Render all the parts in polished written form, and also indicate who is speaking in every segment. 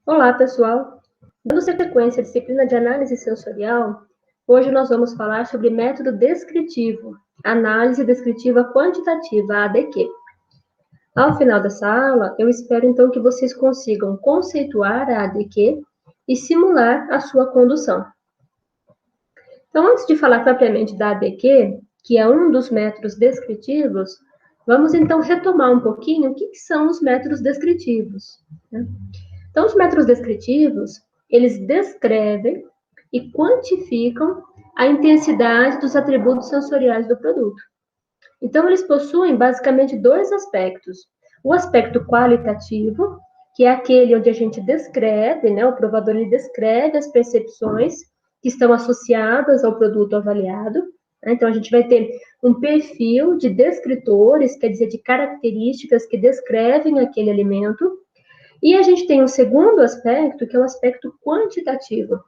Speaker 1: Olá, pessoal! Dando sequência à disciplina de análise sensorial, hoje nós vamos falar sobre método descritivo, análise descritiva quantitativa, ADQ. Ao final dessa aula, eu espero então que vocês consigam conceituar a ADQ e simular a sua condução. Então, antes de falar propriamente da ADQ, que é um dos métodos descritivos, vamos então retomar um pouquinho o que são os métodos descritivos, né? Então, os métodos descritivos, eles descrevem e quantificam a intensidade dos atributos sensoriais do produto. Então, eles possuem basicamente dois aspectos. O aspecto qualitativo, que é aquele onde a gente descreve, né, o provador ele descreve as percepções que estão associadas ao produto avaliado. Né? Então, a gente vai ter um perfil de descritores, quer dizer, de características que descrevem aquele alimento. E a gente tem um segundo aspecto, que é o aspecto quantitativo,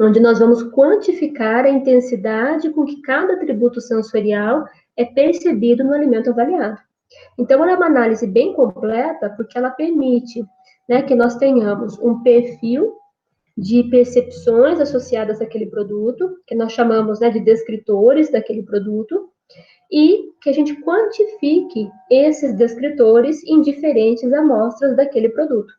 Speaker 1: onde nós vamos quantificar a intensidade com que cada atributo sensorial é percebido no alimento avaliado. Então, ela é uma análise bem completa, porque ela permite, né, que nós tenhamos um perfil de percepções associadas àquele produto, que nós chamamos, né, de descritores daquele produto, e que a gente quantifique esses descritores em diferentes amostras daquele produto.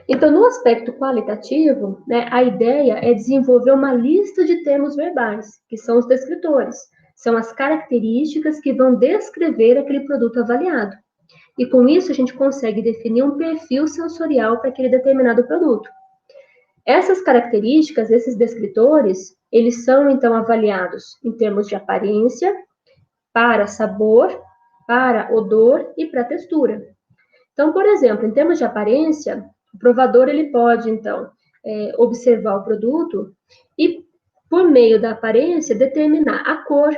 Speaker 1: Então, no aspecto qualitativo, né, a ideia é desenvolver uma lista de termos verbais, que são os descritores. São as características que vão descrever aquele produto avaliado. E com isso, a gente consegue definir um perfil sensorial para aquele determinado produto. Essas características, esses descritores, eles são, então, avaliados em termos de aparência, para sabor, para odor e para textura. Então, por exemplo, em termos de aparência, o provador ele pode, então, observar o produto e, por meio da aparência, determinar a cor,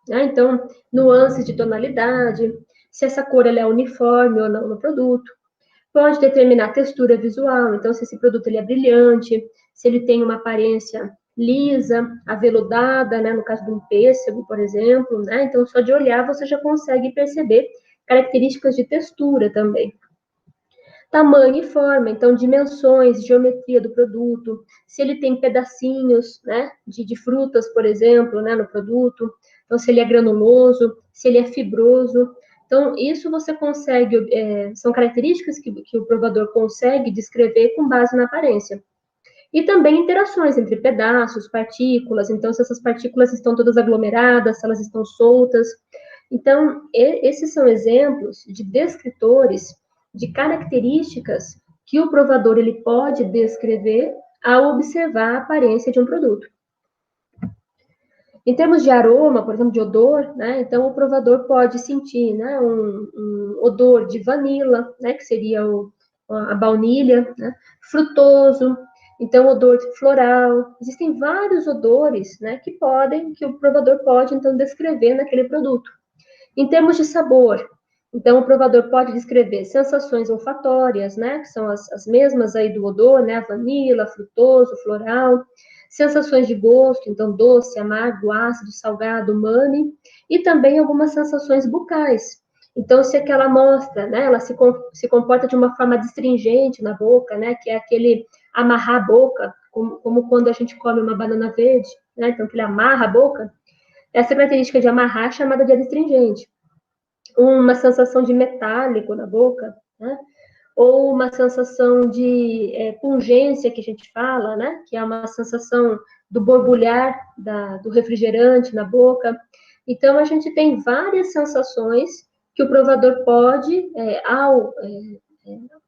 Speaker 1: né? Então, nuances de tonalidade, se essa cor ela é uniforme ou não no produto. Pode determinar a textura visual, então, se esse produto ele é brilhante, se ele tem uma aparência lisa, aveludada, né? No caso de um pêssego, por exemplo, né? Então, só de olhar você já consegue perceber características de textura também. Tamanho e forma, então dimensões, geometria do produto, se ele tem pedacinhos, né, de frutas, por exemplo, né, no produto, então se ele é granuloso, se ele é fibroso. Então, isso você consegue, são características que o provador consegue descrever com base na aparência. E também interações entre pedaços, partículas, então se essas partículas estão todas aglomeradas, se elas estão soltas. Então, esses são exemplos de descritores, de características que o provador ele pode descrever ao observar a aparência de um produto. Em termos de aroma, por exemplo, de odor, né, então o provador pode sentir, né, um odor de vanila, né, que seria a baunilha, né, frutoso, então odor floral. Existem vários odores, né, que o provador pode, então, descrever naquele produto. Em termos de sabor, então o provador pode descrever sensações olfatórias, né, que são as mesmas aí do odor, né, a vanila, frutoso, floral. Sensações de gosto, então doce, amargo, ácido, salgado, umami, e também algumas sensações bucais. Então, se aquela amostra, né, ela se comporta de uma forma astringente na boca, né, que é aquele amarrar a boca, como quando a gente come uma banana verde, né, então que ele amarra a boca, essa característica de amarrar é chamada de adstringente. Uma sensação de metálico na boca, né? Ou uma sensação de pungência, que a gente fala, né? Que é uma sensação do borbulhar do refrigerante na boca. Então, a gente tem várias sensações que o provador pode, ao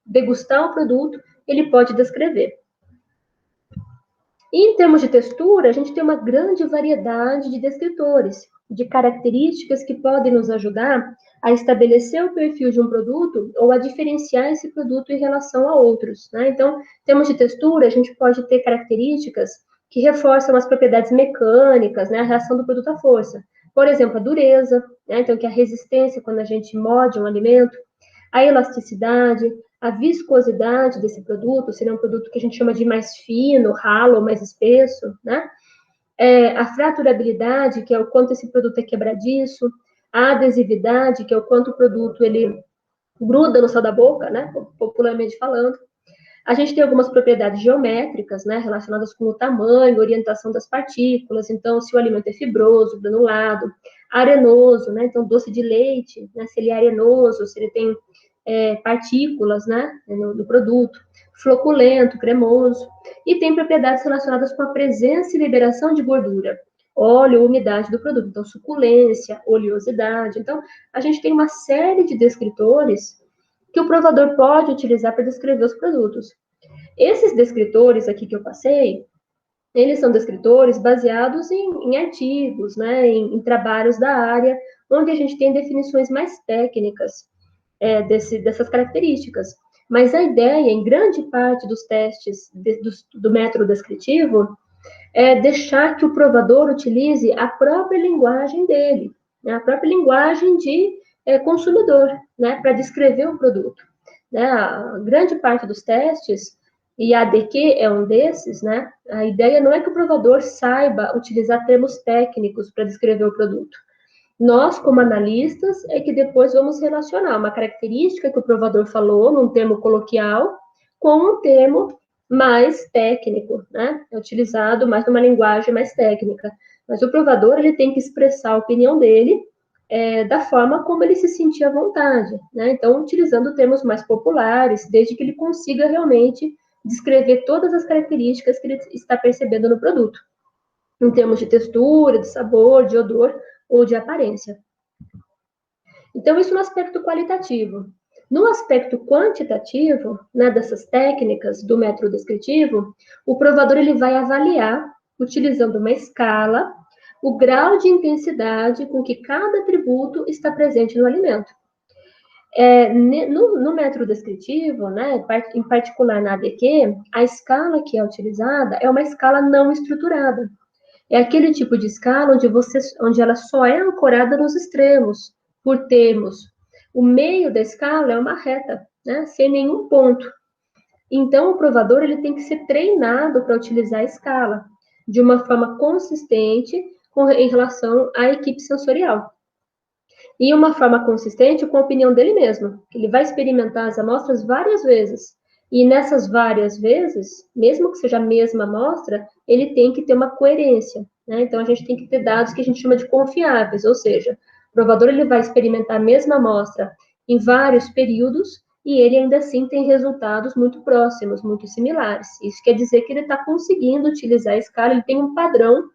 Speaker 1: degustar o produto, ele pode descrever. E em termos de textura, a gente tem uma grande variedade de descritores, de características que podem nos ajudar a estabelecer o perfil de um produto ou a diferenciar esse produto em relação a outros, né? Então, em termos de textura, a gente pode ter características que reforçam as propriedades mecânicas, né? A reação do produto à força. Por exemplo, a dureza, né? Então, que é a resistência quando a gente morde um alimento, a elasticidade, a viscosidade desse produto, seria um produto que a gente chama de mais fino, ralo, mais espesso, né? A fraturabilidade, que é o quanto esse produto é quebradiço, a adesividade, que é o quanto o produto ele gruda no céu da boca, né? Popularmente falando. A gente tem algumas propriedades geométricas, né, relacionadas com o tamanho, orientação das partículas. Então, se o alimento é fibroso, granulado, arenoso, né, então doce de leite, né, se ele é arenoso, se ele tem partículas, né, no produto, floculento, cremoso, e tem propriedades relacionadas com a presença e liberação de gordura, óleo, umidade do produto, então suculência, oleosidade. Então, a gente tem uma série de descritores que o provador pode utilizar para descrever os produtos. Esses descritores aqui que eu passei, eles são descritores baseados em artigos, né, em trabalhos da área, onde a gente tem definições mais técnicas dessas características. Mas a ideia, em grande parte dos testes do método descritivo, é deixar que o provador utilize a própria linguagem dele, né, a própria linguagem de consumidor, né, para descrever o produto. Né, a grande parte dos testes, e a ADQ é um desses, né, a ideia não é que o provador saiba utilizar termos técnicos para descrever o produto. Nós, como analistas, é que depois vamos relacionar uma característica que o provador falou, num termo coloquial, com um termo mais técnico, né? É utilizado mais numa linguagem mais técnica. Mas o provador, ele tem que expressar a opinião dele da forma como ele se sentir à vontade, né? Então, utilizando termos mais populares, desde que ele consiga realmente descrever todas as características que ele está percebendo no produto, em termos de textura, de sabor, de odor ou de aparência. Então, isso no aspecto qualitativo. No aspecto quantitativo, né, dessas técnicas do método descritivo, o provador ele vai avaliar, utilizando uma escala, o grau de intensidade com que cada atributo está presente no alimento. No método descritivo, né, em particular na ADQ, a escala que é utilizada é uma escala não estruturada. É aquele tipo de escala onde ela só é ancorada nos extremos, por termos. O meio da escala é uma reta, né, sem nenhum ponto. Então, o provador ele tem que ser treinado para utilizar a escala de uma forma consistente em relação à equipe sensorial. E uma forma consistente com a opinião dele mesmo. Ele vai experimentar as amostras várias vezes. E nessas várias vezes, mesmo que seja a mesma amostra, ele tem que ter uma coerência. Né? Então, a gente tem que ter dados que a gente chama de confiáveis, ou seja, o provador ele vai experimentar a mesma amostra em vários períodos e ele ainda assim tem resultados muito próximos, muito similares. Isso quer dizer que ele está conseguindo utilizar a escala, ele tem um padrão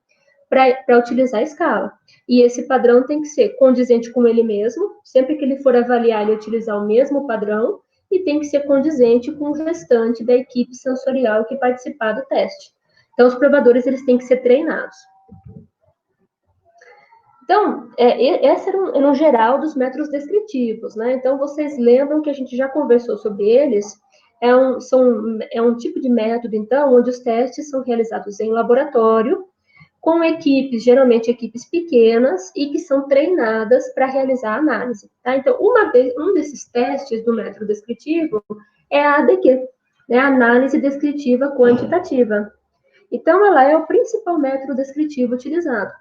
Speaker 1: para utilizar a escala. E esse padrão tem que ser condizente com ele mesmo, sempre que ele for avaliar, ele utilizar o mesmo padrão, e tem que ser condizente com o restante da equipe sensorial que participar do teste. Então, os provadores eles têm que ser treinados. Então, esse era no geral dos métodos descritivos, né? Então, vocês lembram que a gente já conversou sobre eles. É um tipo de método, então, onde os testes são realizados em laboratório, com equipes, geralmente equipes pequenas, e que são treinadas para realizar a análise. Tá? Então, um desses testes do método descritivo é a ADQ, né? A análise descritiva quantitativa. Então, ela é o principal método descritivo utilizado.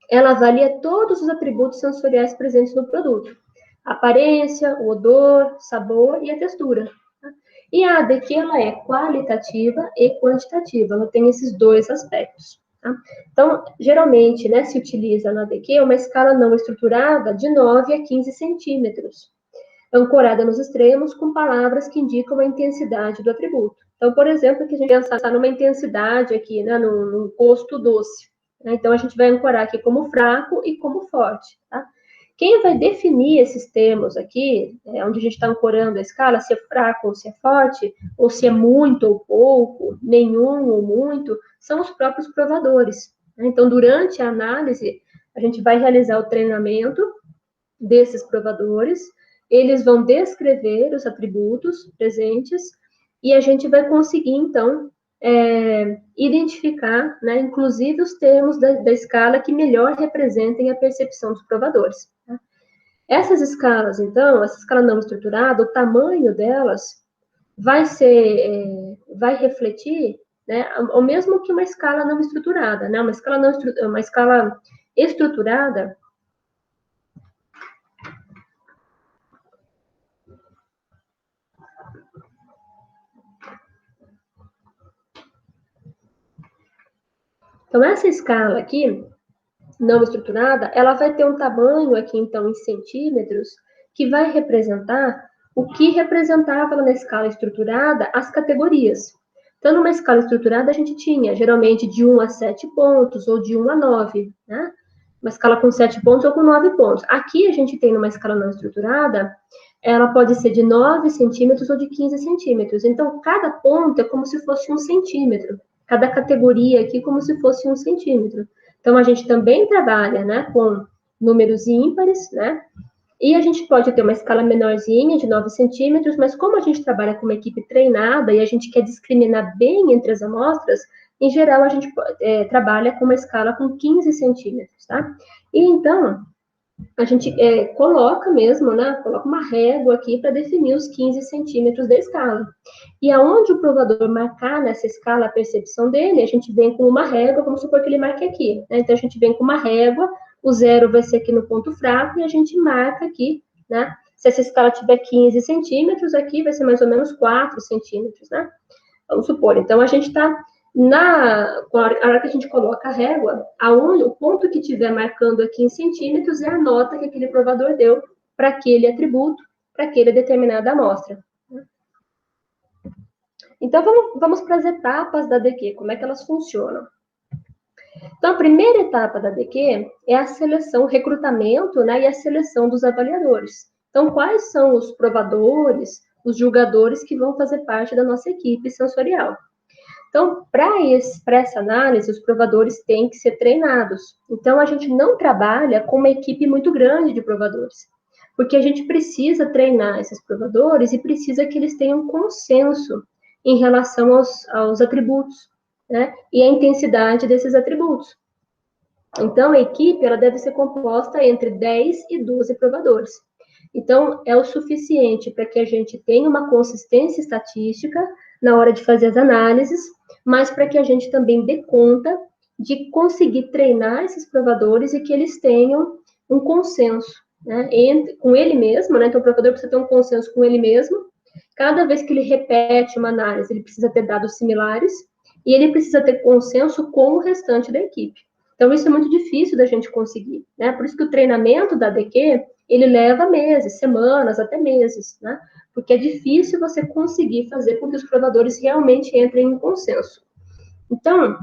Speaker 1: Ela avalia todos os atributos sensoriais presentes no produto: a aparência, o odor, sabor e a textura. Tá? E a ADQ, ela é qualitativa e quantitativa, ela tem esses dois aspectos. Tá? Então, geralmente, né, se utiliza na ADQ uma escala não estruturada de 9 a 15 centímetros, ancorada nos extremos com palavras que indicam a intensidade do atributo. Então, por exemplo, que a gente pensar numa intensidade aqui, né, num gosto doce. Né? Então, a gente vai ancorar aqui como fraco e como forte. Tá? Quem vai definir esses termos aqui, onde a gente está ancorando a escala, se é fraco ou se é forte, ou se é muito ou pouco, nenhum ou muito, são os próprios provadores. Né? Então, durante a análise, a gente vai realizar o treinamento desses provadores, eles vão descrever os atributos presentes e a gente vai conseguir, então, identificar, né, inclusive os termos da escala que melhor representem a percepção dos provadores. Tá? Essas escalas, então, essa escala não estruturada, o tamanho delas vai refletir, né, o mesmo que uma escala não estruturada, né? Uma escala estruturada Então, essa escala aqui, não estruturada, ela vai ter um tamanho aqui, então, em centímetros, que vai representar o que representava na escala estruturada as categorias. Então, numa escala estruturada, a gente tinha, geralmente, de 1 a 7 pontos, ou de 1 a 9, né? Uma escala com 7 pontos ou com 9 pontos. Aqui, a gente tem, numa escala não estruturada, ela pode ser de 9 centímetros ou de 15 centímetros. Então, cada ponto é como se fosse 1 centímetro. Cada categoria aqui como se fosse 1 centímetro. Então, a gente também trabalha, né, com números ímpares, né? E a gente pode ter uma escala menorzinha, de 9 centímetros, mas como a gente trabalha com uma equipe treinada e a gente quer discriminar bem entre as amostras, em geral, a gente trabalha com uma escala com 15 centímetros, tá? E então, a gente coloca mesmo, né? Coloca uma régua aqui para definir os 15 centímetros da escala. E aonde o provador marcar nessa escala a percepção dele, a gente vem com uma régua, vamos supor que ele marque aqui, né? Então, a gente vem com uma régua, o zero vai ser aqui no ponto fraco, e a gente marca aqui, né? Se essa escala tiver 15 centímetros, aqui vai ser mais ou menos 4 centímetros, né? Vamos supor. Então, a gente está a hora que a gente coloca a régua, o ponto que estiver marcando aqui em centímetros é a nota que aquele provador deu para aquele atributo, para aquele determinada amostra. Então, vamos para as etapas da DQ, como é que elas funcionam. Então, a primeira etapa da DQ é a seleção, o recrutamento, né, e a seleção dos avaliadores. Então, quais são os provadores, os julgadores que vão fazer parte da nossa equipe sensorial? Então, para essa análise, os provadores têm que ser treinados. Então, a gente não trabalha com uma equipe muito grande de provadores, porque a gente precisa treinar esses provadores e precisa que eles tenham consenso em relação aos atributos, né? E a intensidade desses atributos. Então, a equipe ela deve ser composta entre 10 e 12 provadores. Então, é o suficiente para que a gente tenha uma consistência estatística na hora de fazer as análises, mas para que a gente também dê conta de conseguir treinar esses provadores e que eles tenham um consenso, né, com ele mesmo, né? Então, o provador precisa ter um consenso com ele mesmo. Cada vez que ele repete uma análise, ele precisa ter dados similares e ele precisa ter consenso com o restante da equipe. Então, isso é muito difícil da gente conseguir, né? Por isso que o treinamento da DQ, ele leva meses, semanas, até meses, né? Porque é difícil você conseguir fazer com que os provadores realmente entrem em consenso. Então,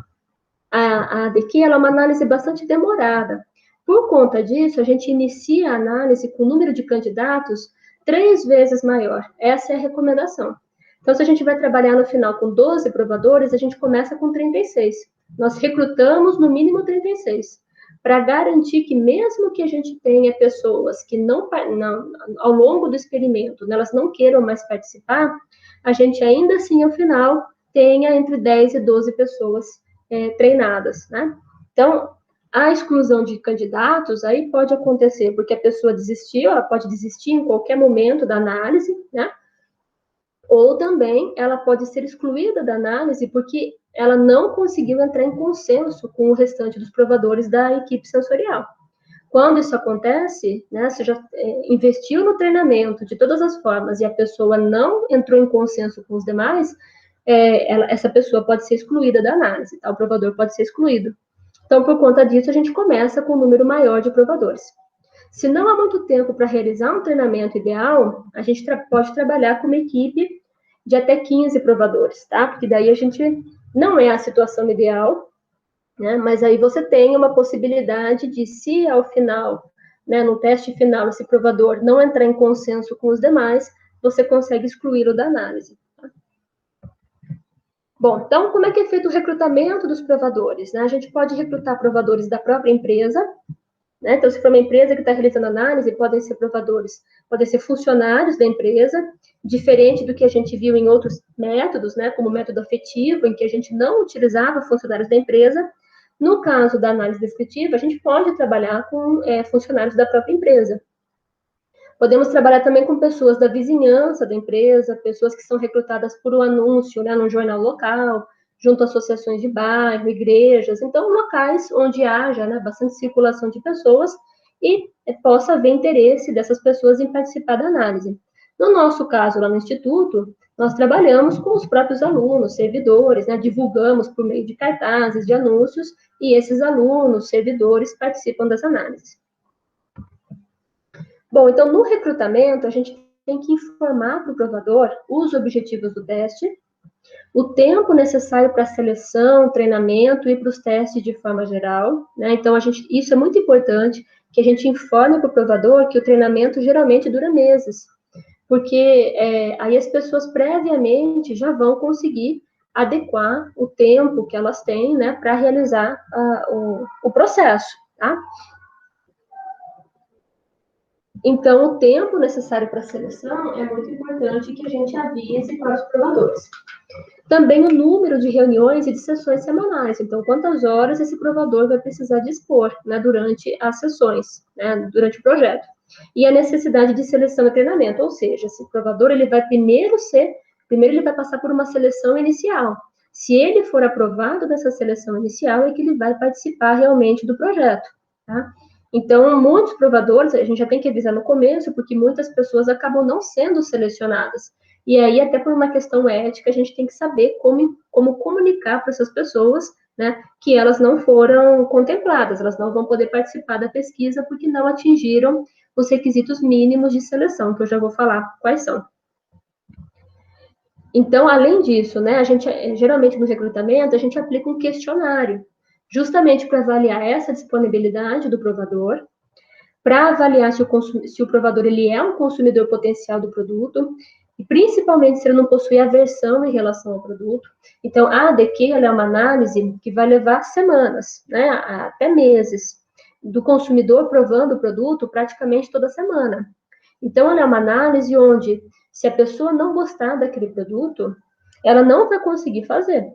Speaker 1: a DQ ela é uma análise bastante demorada. Por conta disso, a gente inicia a análise com o número de candidatos 3 vezes maior. Essa é a recomendação. Então, se a gente vai trabalhar no final com 12 provadores, a gente começa com 36. Nós recrutamos no mínimo 36, para garantir que mesmo que a gente tenha pessoas que não ao longo do experimento, elas não queiram mais participar, a gente ainda assim, ao final, tenha entre 10 e 12 pessoas treinadas, né? Então, a exclusão de candidatos aí pode acontecer porque a pessoa desistiu, ela pode desistir em qualquer momento da análise, né? Ou também ela pode ser excluída da análise porque ela não conseguiu entrar em consenso com o restante dos provadores da equipe sensorial. Quando isso acontece, né, você já investiu no treinamento de todas as formas e a pessoa não entrou em consenso com os demais, essa pessoa pode ser excluída da análise, tá? O provador pode ser excluído. Então, por conta disso, a gente começa com um número maior de provadores. Se não há muito tempo para realizar um treinamento ideal, a gente pode trabalhar com uma equipe de até 15 provadores, tá? Porque daí a gente não é a situação ideal, né? Mas aí você tem uma possibilidade de, se ao final, né, no teste final, esse provador não entrar em consenso com os demais, você consegue excluí-lo da análise. Tá? Bom, então, como é que é feito o recrutamento dos provadores? Né? A gente pode recrutar provadores da própria empresa, né? Então, se for uma empresa que está realizando análise, podem ser provadores, podem ser funcionários da empresa, diferente do que a gente viu em outros métodos, né, como o método afetivo, em que a gente não utilizava funcionários da empresa. No caso da análise descritiva, a gente pode trabalhar com funcionários da própria empresa. Podemos trabalhar também com pessoas da vizinhança da empresa, pessoas que são recrutadas por um anúncio, né, no jornal local, junto a associações de bairro, igrejas, então locais onde haja, né, bastante circulação de pessoas e possa haver interesse dessas pessoas em participar da análise. No nosso caso, lá no Instituto, nós trabalhamos com os próprios alunos, servidores, né? Divulgamos por meio de cartazes, de anúncios, e esses alunos, servidores, participam das análises. Bom, então, no recrutamento, a gente tem que informar para o provador os objetivos do teste, o tempo necessário para a seleção, treinamento e para os testes de forma geral, né? Então, isso é muito importante, que a gente informe para o provador que o treinamento geralmente dura meses, porque aí as pessoas previamente já vão conseguir adequar o tempo que elas têm, né, para realizar o processo, tá? Então, o tempo necessário para a seleção é muito importante que a gente avise para os provadores. Também o número de reuniões e de sessões semanais. Então, quantas horas esse provador vai precisar dispor, né, durante as sessões, né, durante o projeto. E a necessidade de seleção e treinamento, ou seja, esse provador ele vai primeiro ele vai passar por uma seleção inicial. Se ele for aprovado dessa seleção inicial, é que ele vai participar realmente do projeto, tá? Então, muitos provadores, a gente já tem que avisar no começo, porque muitas pessoas acabam não sendo selecionadas. E aí, até por uma questão ética, a gente tem que saber como comunicar para essas pessoas, né, que elas não foram contempladas, elas não vão poder participar da pesquisa porque não atingiram os requisitos mínimos de seleção, que eu já vou falar quais são. Então, além disso, né, a gente, geralmente no recrutamento, a gente aplica um questionário, justamente para avaliar essa disponibilidade do provador, para avaliar se o provador ele é um consumidor potencial do produto, e principalmente se ele não possui aversão em relação ao produto. Então, a ADQ é uma análise que vai levar semanas, né, até meses, do consumidor provando o produto praticamente toda semana. Então, ela é uma análise onde, se a pessoa não gostar daquele produto, ela não vai conseguir fazer.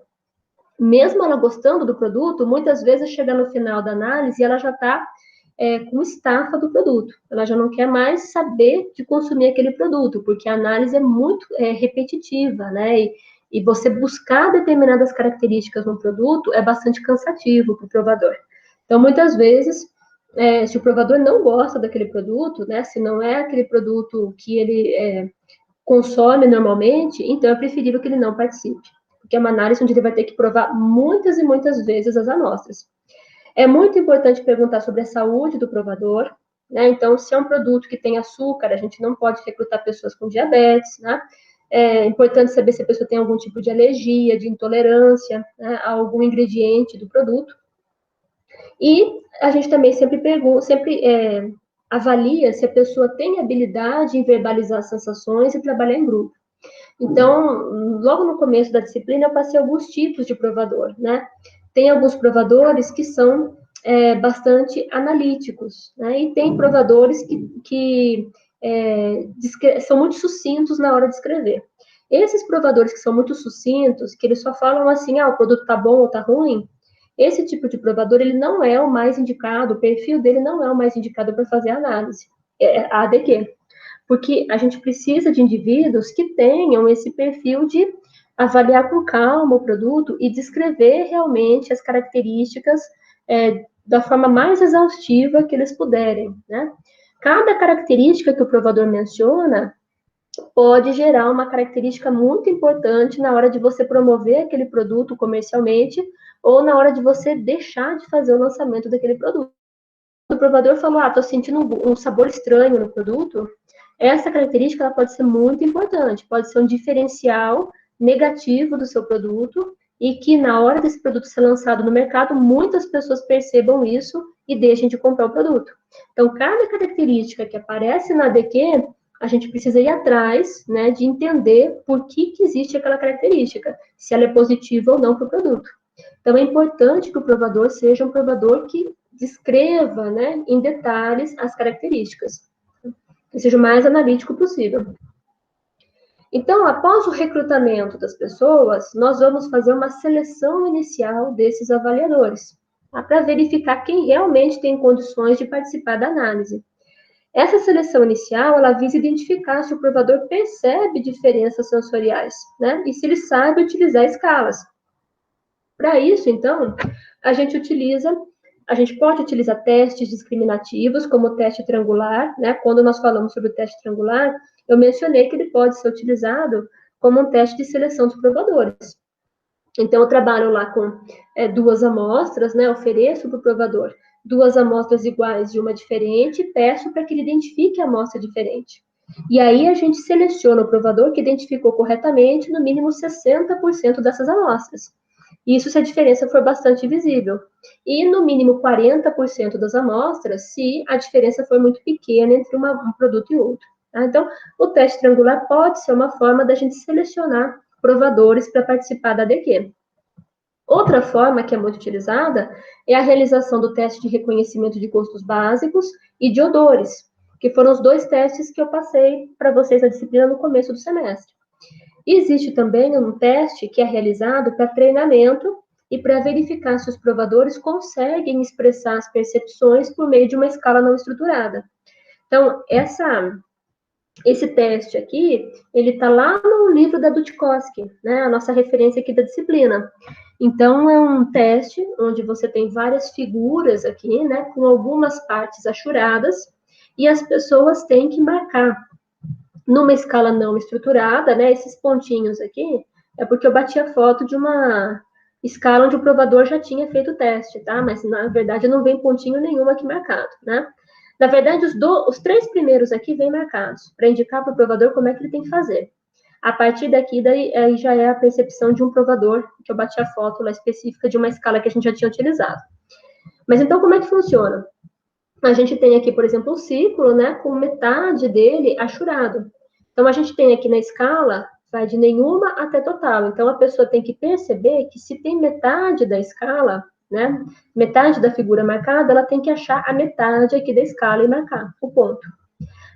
Speaker 1: Mesmo ela gostando do produto, muitas vezes chega no final da análise e ela já está com estafa do produto. Ela já não quer mais saber de consumir aquele produto, porque a análise é muito repetitiva, né? E você buscar determinadas características no produto é bastante cansativo para o provador. Então, muitas vezes, se o provador não gosta daquele produto, né? Se não é aquele produto que ele consome normalmente, então é preferível que ele não participe, porque é uma análise onde ele vai ter que provar muitas e muitas vezes as amostras. É muito importante perguntar sobre a saúde do provador, né? Então, se é um produto que tem açúcar, a gente não pode recrutar pessoas com diabetes, né? É importante saber se a pessoa tem algum tipo de alergia, de intolerância, né, a algum ingrediente do produto. E a gente também sempre avalia se a pessoa tem habilidade em verbalizar sensações e trabalhar em grupo. Então, logo no começo da disciplina, eu passei alguns tipos de provador, né? Tem alguns provadores que são bastante analíticos, né? E tem provadores que são muito sucintos na hora de escrever. Esses provadores que são muito sucintos, que eles só falam assim, o produto tá bom ou tá ruim, esse tipo de provador, ele não é o mais indicado, o perfil dele não é o mais indicado para fazer a análise, a ADQ. Porque a gente precisa de indivíduos que tenham esse perfil de avaliar com calma o produto e descrever realmente as características da forma mais exaustiva que eles puderem, né? Cada característica que o provador menciona pode gerar uma característica muito importante na hora de você promover aquele produto comercialmente ou na hora de você deixar de fazer o lançamento daquele produto. O provador falou, estou sentindo um sabor estranho no produto, essa característica ela pode ser muito importante, pode ser um diferencial negativo do seu produto e que na hora desse produto ser lançado no mercado, muitas pessoas percebam isso e deixem de comprar o produto. Então, cada característica que aparece na ADQ, a gente precisa ir atrás, né, de entender por que existe aquela característica, se ela é positiva ou não para o produto. Então, é importante que o provador seja um provador que descreva, né, em detalhes as características, que seja o mais analítico possível. Então, após o recrutamento das pessoas, nós vamos fazer uma seleção inicial desses avaliadores, tá? Para verificar quem realmente tem condições de participar da análise. Essa seleção inicial, ela visa identificar se o provador percebe diferenças sensoriais, né? E se ele sabe utilizar escalas. Para isso, então, a gente utiliza a gente pode utilizar testes discriminativos, como o teste triangular, né? Quando nós falamos sobre o teste triangular, eu mencionei que ele pode ser utilizado como um teste de seleção dos provadores. Então, eu trabalho lá com duas amostras, né? Ofereço para o provador duas amostras iguais de uma diferente, peço para que ele identifique a amostra diferente. E aí a gente seleciona o provador que identificou corretamente no mínimo 60% dessas amostras. Isso se a diferença for bastante visível. E no mínimo 40% das amostras, se a diferença for muito pequena entre um produto e outro. Tá? Então, o teste triangular pode ser uma forma da gente selecionar provadores para participar da ADQ. Outra forma que é muito utilizada é a realização do teste de reconhecimento de gostos básicos e de odores, que foram os dois testes que eu passei para vocês na disciplina no começo do semestre. Existe também um teste que é realizado para treinamento e para verificar se os provadores conseguem expressar as percepções por meio de uma escala não estruturada. Então, esse teste aqui, ele está lá no livro da Dutkovsky, né, a nossa referência aqui da disciplina. Então, é um teste onde você tem várias figuras aqui, né, com algumas partes achuradas, e as pessoas têm que marcar numa escala não estruturada, né, esses pontinhos aqui, é porque eu bati a foto de uma escala onde o provador já tinha feito o teste, tá? Mas, na verdade, não vem pontinho nenhum aqui marcado, né? Na verdade, os três primeiros aqui vêm marcados, para indicar para o provador como é que ele tem que fazer. A partir daqui, aí já é a percepção de um provador, que eu bati a foto lá específica de uma escala que a gente já tinha utilizado. Mas então, como é que funciona? A gente tem aqui, por exemplo, um círculo, né, com metade dele achurado. Então, a gente tem aqui na escala, vai de nenhuma até total. Então, a pessoa tem que perceber que se tem metade da escala, né, metade da figura marcada, ela tem que achar a metade aqui da escala e marcar o ponto.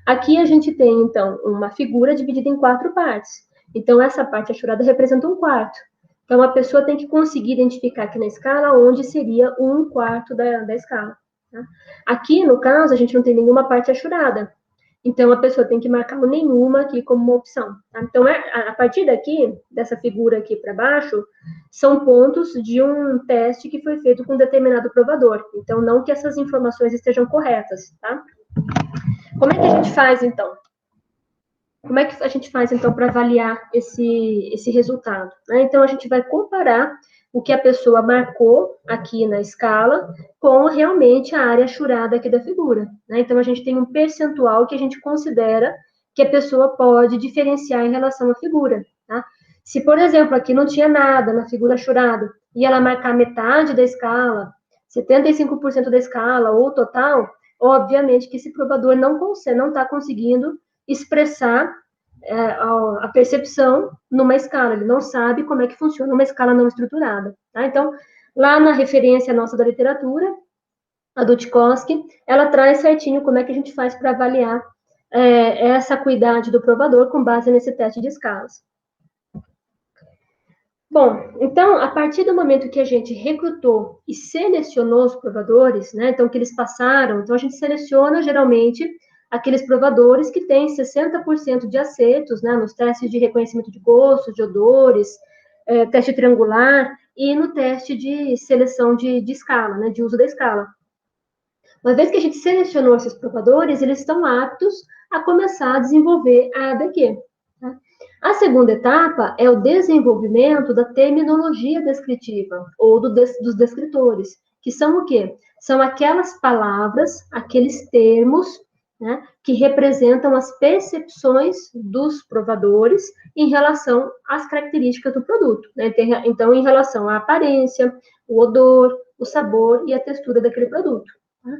Speaker 1: Aqui a gente tem, então, uma figura dividida em 4 partes. Então, essa parte achurada representa 1/4. Então, a pessoa tem que conseguir identificar aqui na escala onde seria 1/4 da escala. Tá? Aqui, no caso, a gente não tem nenhuma parte achurada. Então, a pessoa tem que marcar nenhuma aqui como uma opção. Tá? Então, a partir daqui, dessa figura aqui para baixo, são pontos de um teste que foi feito com um determinado provador. Então, não que essas informações estejam corretas, tá? Como é que a gente faz, então? Como é que a gente faz, então, para avaliar esse resultado? Né? Então, a gente vai comparar o que a pessoa marcou aqui na escala com realmente a área achurada aqui da figura. Né? Então, a gente tem um percentual que a gente considera que a pessoa pode diferenciar em relação à figura. Tá? Se, por exemplo, aqui não tinha nada na figura achurada e ela marcar metade da escala, 75% da escala ou total, obviamente que esse provador não está conseguindo expressar a percepção numa escala, ele não sabe como é que funciona uma escala não estruturada. Tá? Então, lá na referência nossa da literatura, a Dutkovsky, ela traz certinho como é que a gente faz para avaliar essa acuidade do provador com base nesse teste de escalas. Bom, então, a partir do momento que a gente recrutou e selecionou os provadores, né, então, que eles passaram, então, a gente seleciona, geralmente, aqueles provadores que têm 60% de acertos, né, nos testes de reconhecimento de gostos, de odores, teste triangular e no teste de seleção de escala, né, de uso da escala. Uma vez que a gente selecionou esses provadores, eles estão aptos a começar a desenvolver a ADQ. Tá? A segunda etapa é o desenvolvimento da terminologia descritiva, ou dos descritores, que são o quê? São aquelas palavras, aqueles termos, né, que representam as percepções dos provadores em relação às características do produto. Né? Então, em relação à aparência, o odor, o sabor e a textura daquele produto. Tá?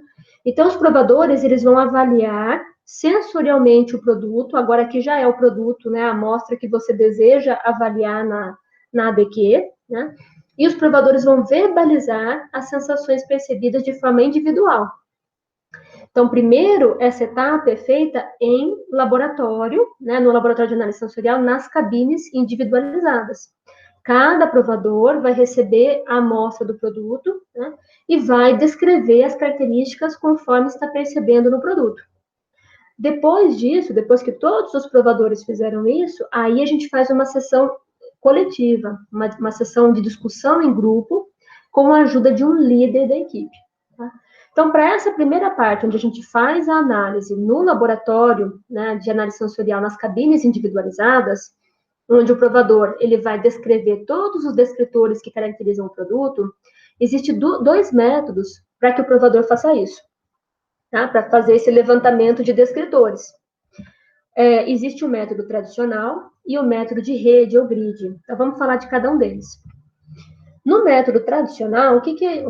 Speaker 1: Então, os provadores, eles vão avaliar sensorialmente o produto, agora que já é o produto, né, a amostra que você deseja avaliar na ADQ, né, e os provadores vão verbalizar as sensações percebidas de forma individual. Então, primeiro, essa etapa é feita em laboratório, né, no laboratório de análise sensorial, nas cabines individualizadas. Cada provador vai receber a amostra do produto, né, e vai descrever as características conforme está percebendo no produto. Depois disso, depois que todos os provadores fizeram isso, aí a gente faz uma sessão coletiva, uma sessão de discussão em grupo, com a ajuda de um líder da equipe. Tá? Então, para essa primeira parte, onde a gente faz a análise no laboratório, né, de análise sensorial nas cabines individualizadas, onde o provador ele vai descrever todos os descritores que caracterizam o produto, existem dois métodos para que o provador faça isso, tá? Para fazer esse levantamento de descritores. Existe o método tradicional e o método de rede ou grid. Então, vamos falar de cada um deles. No método tradicional,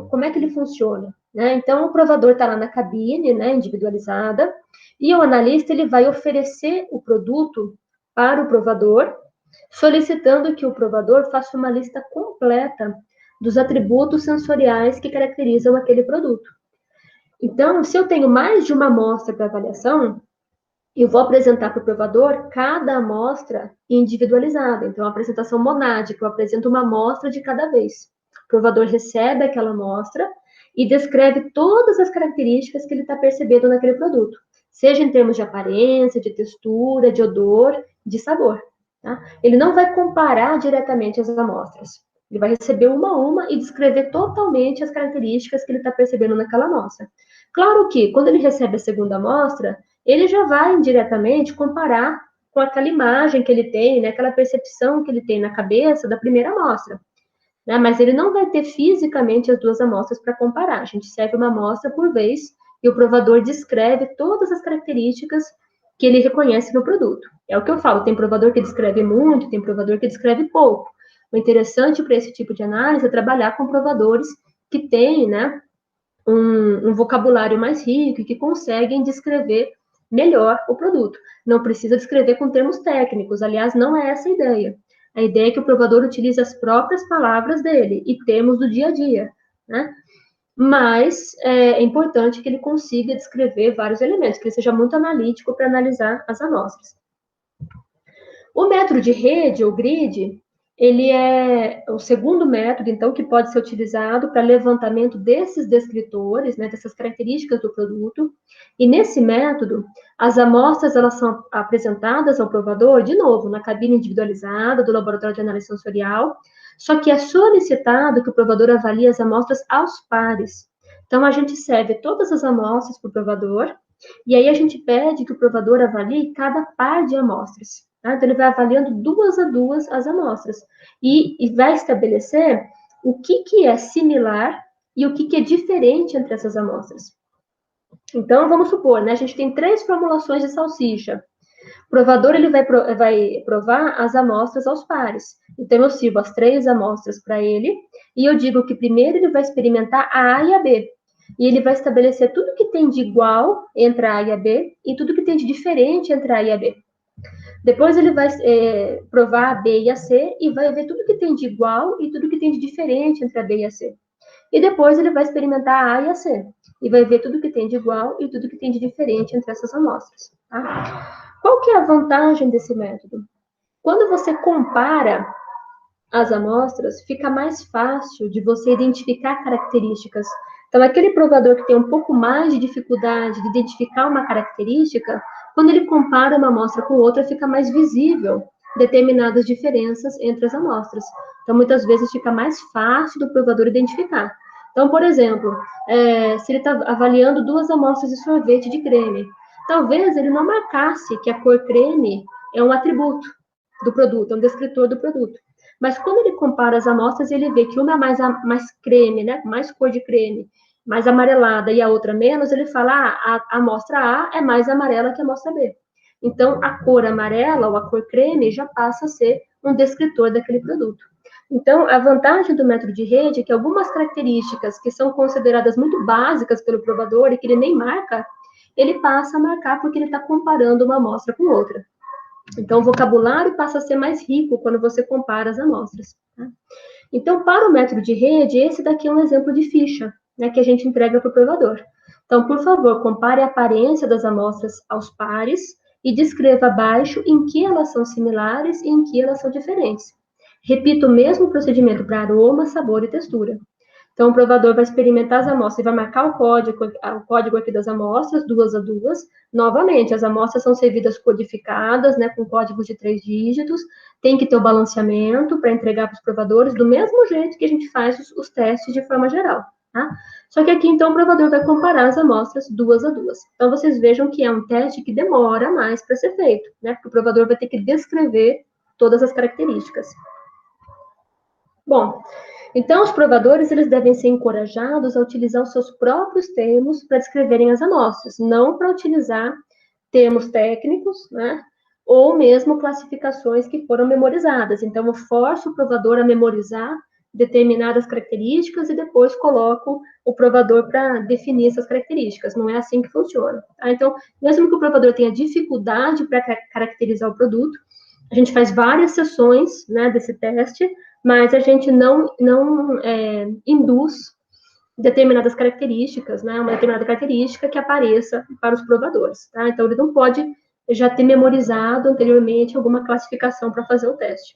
Speaker 1: como é que ele funciona? Né? Então, o provador está lá na cabine, né, individualizada, e o analista ele vai oferecer o produto para o provador, solicitando que o provador faça uma lista completa dos atributos sensoriais que caracterizam aquele produto. Então, se eu tenho mais de uma amostra para avaliação, eu vou apresentar para o provador cada amostra individualizada. Então, a apresentação monádica, eu apresento uma amostra de cada vez. O provador recebe aquela amostra e descreve todas as características que ele está percebendo naquele produto, seja em termos de aparência, de textura, de odor, de sabor. Tá? Ele não vai comparar diretamente as amostras. Ele vai receber uma a uma e descrever totalmente as características que ele está percebendo naquela amostra. Claro que, quando ele recebe a segunda amostra, ele já vai indiretamente comparar com aquela imagem que ele tem, né, aquela percepção que ele tem na cabeça da primeira amostra. Né, mas ele não vai ter fisicamente as duas amostras para comparar. A gente serve uma amostra por vez e o provador descreve todas as características que ele reconhece no produto. É o que eu falo, tem provador que descreve muito, tem provador que descreve pouco. O interessante para esse tipo de análise é trabalhar com provadores que têm, né, um vocabulário mais rico e que conseguem descrever melhor o produto. Não precisa descrever com termos técnicos, aliás, não é essa a ideia. A ideia é que o provador utilize as próprias palavras dele e termos do dia a dia, né? Mas é importante que ele consiga descrever vários elementos, que ele seja muito analítico para analisar as amostras. O método de rede ou grid, ele é o segundo método, então, que pode ser utilizado para levantamento desses descritores, né, dessas características do produto. E nesse método, as amostras elas são apresentadas ao provador, de novo, na cabine individualizada do laboratório de análise sensorial, só que é solicitado que o provador avalie as amostras aos pares. Então, a gente serve todas as amostras para o provador, e aí a gente pede que o provador avalie cada par de amostras. Tá? Então, ele vai avaliando duas a duas as amostras e vai estabelecer o que é similar e o que é diferente entre essas amostras. Então, vamos supor, né, a gente tem 3 formulações de salsicha. O provador ele vai provar as amostras aos pares. Então, eu sirvo as 3 amostras para ele e eu digo que primeiro ele vai experimentar a A e a B. E ele vai estabelecer tudo que tem de igual entre a A e a B e tudo que tem de diferente entre a A e a B. Depois ele vai provar a B e a C e vai ver tudo que tem de igual e tudo que tem de diferente entre a B e a C. E depois ele vai experimentar a A e a C e vai ver tudo que tem de igual e tudo que tem de diferente entre essas amostras. Tá? Qual que é a vantagem desse método? Quando você compara as amostras, fica mais fácil de você identificar características. Então, aquele provador que tem um pouco mais de dificuldade de identificar uma característica, quando ele compara uma amostra com outra, fica mais visível determinadas diferenças entre as amostras. Então, muitas vezes fica mais fácil do provador identificar. Então, por exemplo, se ele está avaliando 2 amostras de sorvete de creme, talvez ele não marcasse que a cor creme é um atributo do produto, é um descritor do produto. Mas quando ele compara as amostras, ele vê que uma é mais creme, né, mais cor de creme, mais amarelada, e a outra menos, ele fala, a amostra A é mais amarela que a amostra B. Então, a cor amarela ou a cor creme já passa a ser um descritor daquele produto. Então, a vantagem do método de rede é que algumas características que são consideradas muito básicas pelo provador e que ele nem marca, ele passa a marcar porque ele está comparando uma amostra com outra. Então, o vocabulário passa a ser mais rico quando você compara as amostras. Tá? Então, para o método de rede, esse daqui é um exemplo de ficha, né, que a gente entrega para o provador. Então, por favor, compare a aparência das amostras aos pares e descreva abaixo em que elas são similares e em que elas são diferentes. Repita o mesmo procedimento para aroma, sabor e textura. Então, o provador vai experimentar as amostras e vai marcar o código aqui das amostras, 2 a 2. Novamente, as amostras são servidas codificadas, né, com códigos de 3 dígitos. Tem que ter o balanceamento para entregar para os provadores, do mesmo jeito que a gente faz os testes de forma geral. tá? Só que aqui, então, o provador vai comparar as amostras duas a duas. Então, vocês vejam que é um teste que demora mais para ser feito, né? Porque o provador vai ter que descrever todas as características. Bom, então, os provadores, eles devem ser encorajados a utilizar os seus próprios termos para descreverem as amostras, não para utilizar termos técnicos, né? Ou mesmo classificações que foram memorizadas. Então, eu forço o provador a memorizar determinadas características e depois coloco o provador para definir essas características. Não é assim que funciona. Tá? Então, mesmo que o provador tenha dificuldade para caracterizar o produto, a gente faz várias sessões, né, desse teste, mas a gente não induz determinadas características, né, uma determinada característica que apareça para os provadores, tá? Então, ele não pode já ter memorizado anteriormente alguma classificação para fazer o teste.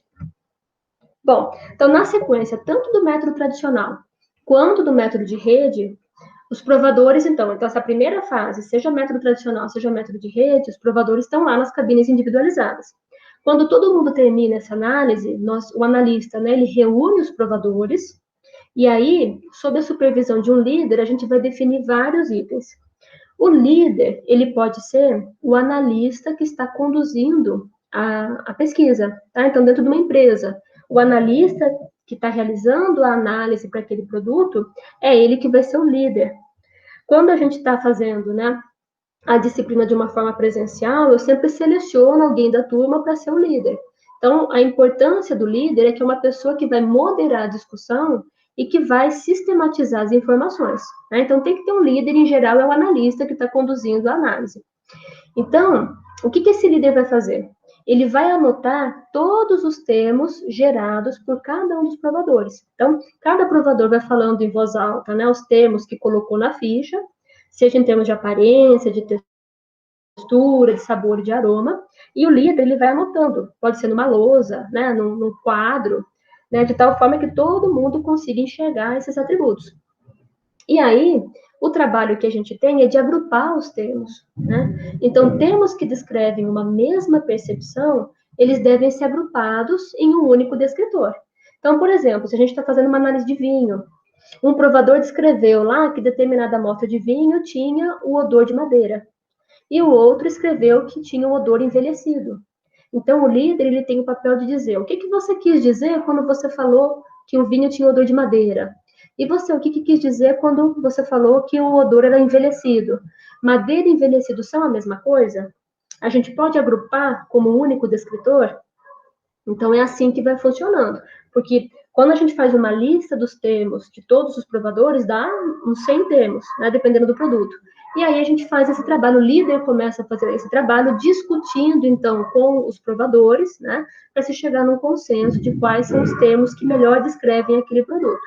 Speaker 1: Bom, então, na sequência, tanto do método tradicional quanto do método de rede, os provadores, então, essa primeira fase, seja método tradicional, seja método de rede, os provadores estão lá nas cabines individualizadas. Quando todo mundo termina essa análise, o analista, né, ele reúne os provadores, e aí, sob a supervisão de um líder, a gente vai definir vários itens. O líder, ele pode ser o analista que está conduzindo a pesquisa, tá? Então, dentro de uma empresa, o analista que está realizando a análise para aquele produto, é ele que vai ser o líder. Quando a gente está fazendo, né, a disciplina de uma forma presencial, eu sempre seleciono alguém da turma para ser o líder. Então, a importância do líder é que é uma pessoa que vai moderar a discussão e que vai sistematizar as informações. Né? Então, tem que ter um líder, em geral, é o analista que está conduzindo a análise. Então, o que esse líder vai fazer? Ele vai anotar todos os termos gerados por cada um dos provadores. Então, cada provador vai falando em voz alta, né, os termos que colocou na ficha, seja em termos de aparência, de textura, de sabor e de aroma, e o líder ele vai anotando, pode ser numa lousa, né, num quadro, né, de tal forma que todo mundo consiga enxergar esses atributos. E aí, o trabalho que a gente tem é de agrupar os termos, né? Então, termos que descrevem uma mesma percepção, eles devem ser agrupados em um único descritor. Então, por exemplo, se a gente está fazendo uma análise de vinho, um provador descreveu lá que determinada amostra de vinho tinha o odor de madeira, e o outro escreveu que tinha o odor envelhecido. Então, o líder ele tem o papel de dizer o que você quis dizer quando você falou que o vinho tinha odor de madeira. E você, o que quis dizer quando você falou que o odor era envelhecido? Madeira e envelhecido são a mesma coisa? A gente pode agrupar como um único descritor? Então, é assim que vai funcionando. Porque quando a gente faz uma lista dos termos de todos os provadores, dá uns 100 termos, né, dependendo do produto. E aí a gente faz esse trabalho, o líder começa a fazer esse trabalho discutindo, então, com os provadores, né, para se chegar num consenso de quais são os termos que melhor descrevem aquele produto.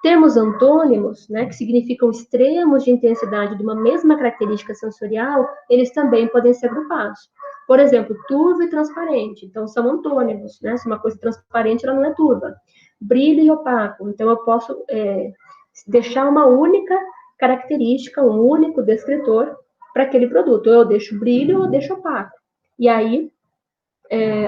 Speaker 1: Termos antônimos, né, que significam extremos de intensidade de uma mesma característica sensorial, eles também podem ser agrupados. Por exemplo, turvo e transparente, então são antônimos, né? Se uma coisa é transparente, ela não é turva. Brilho e opaco, então eu posso deixar uma única característica, um único descritor para aquele produto. Ou eu deixo brilho ou eu deixo opaco. E aí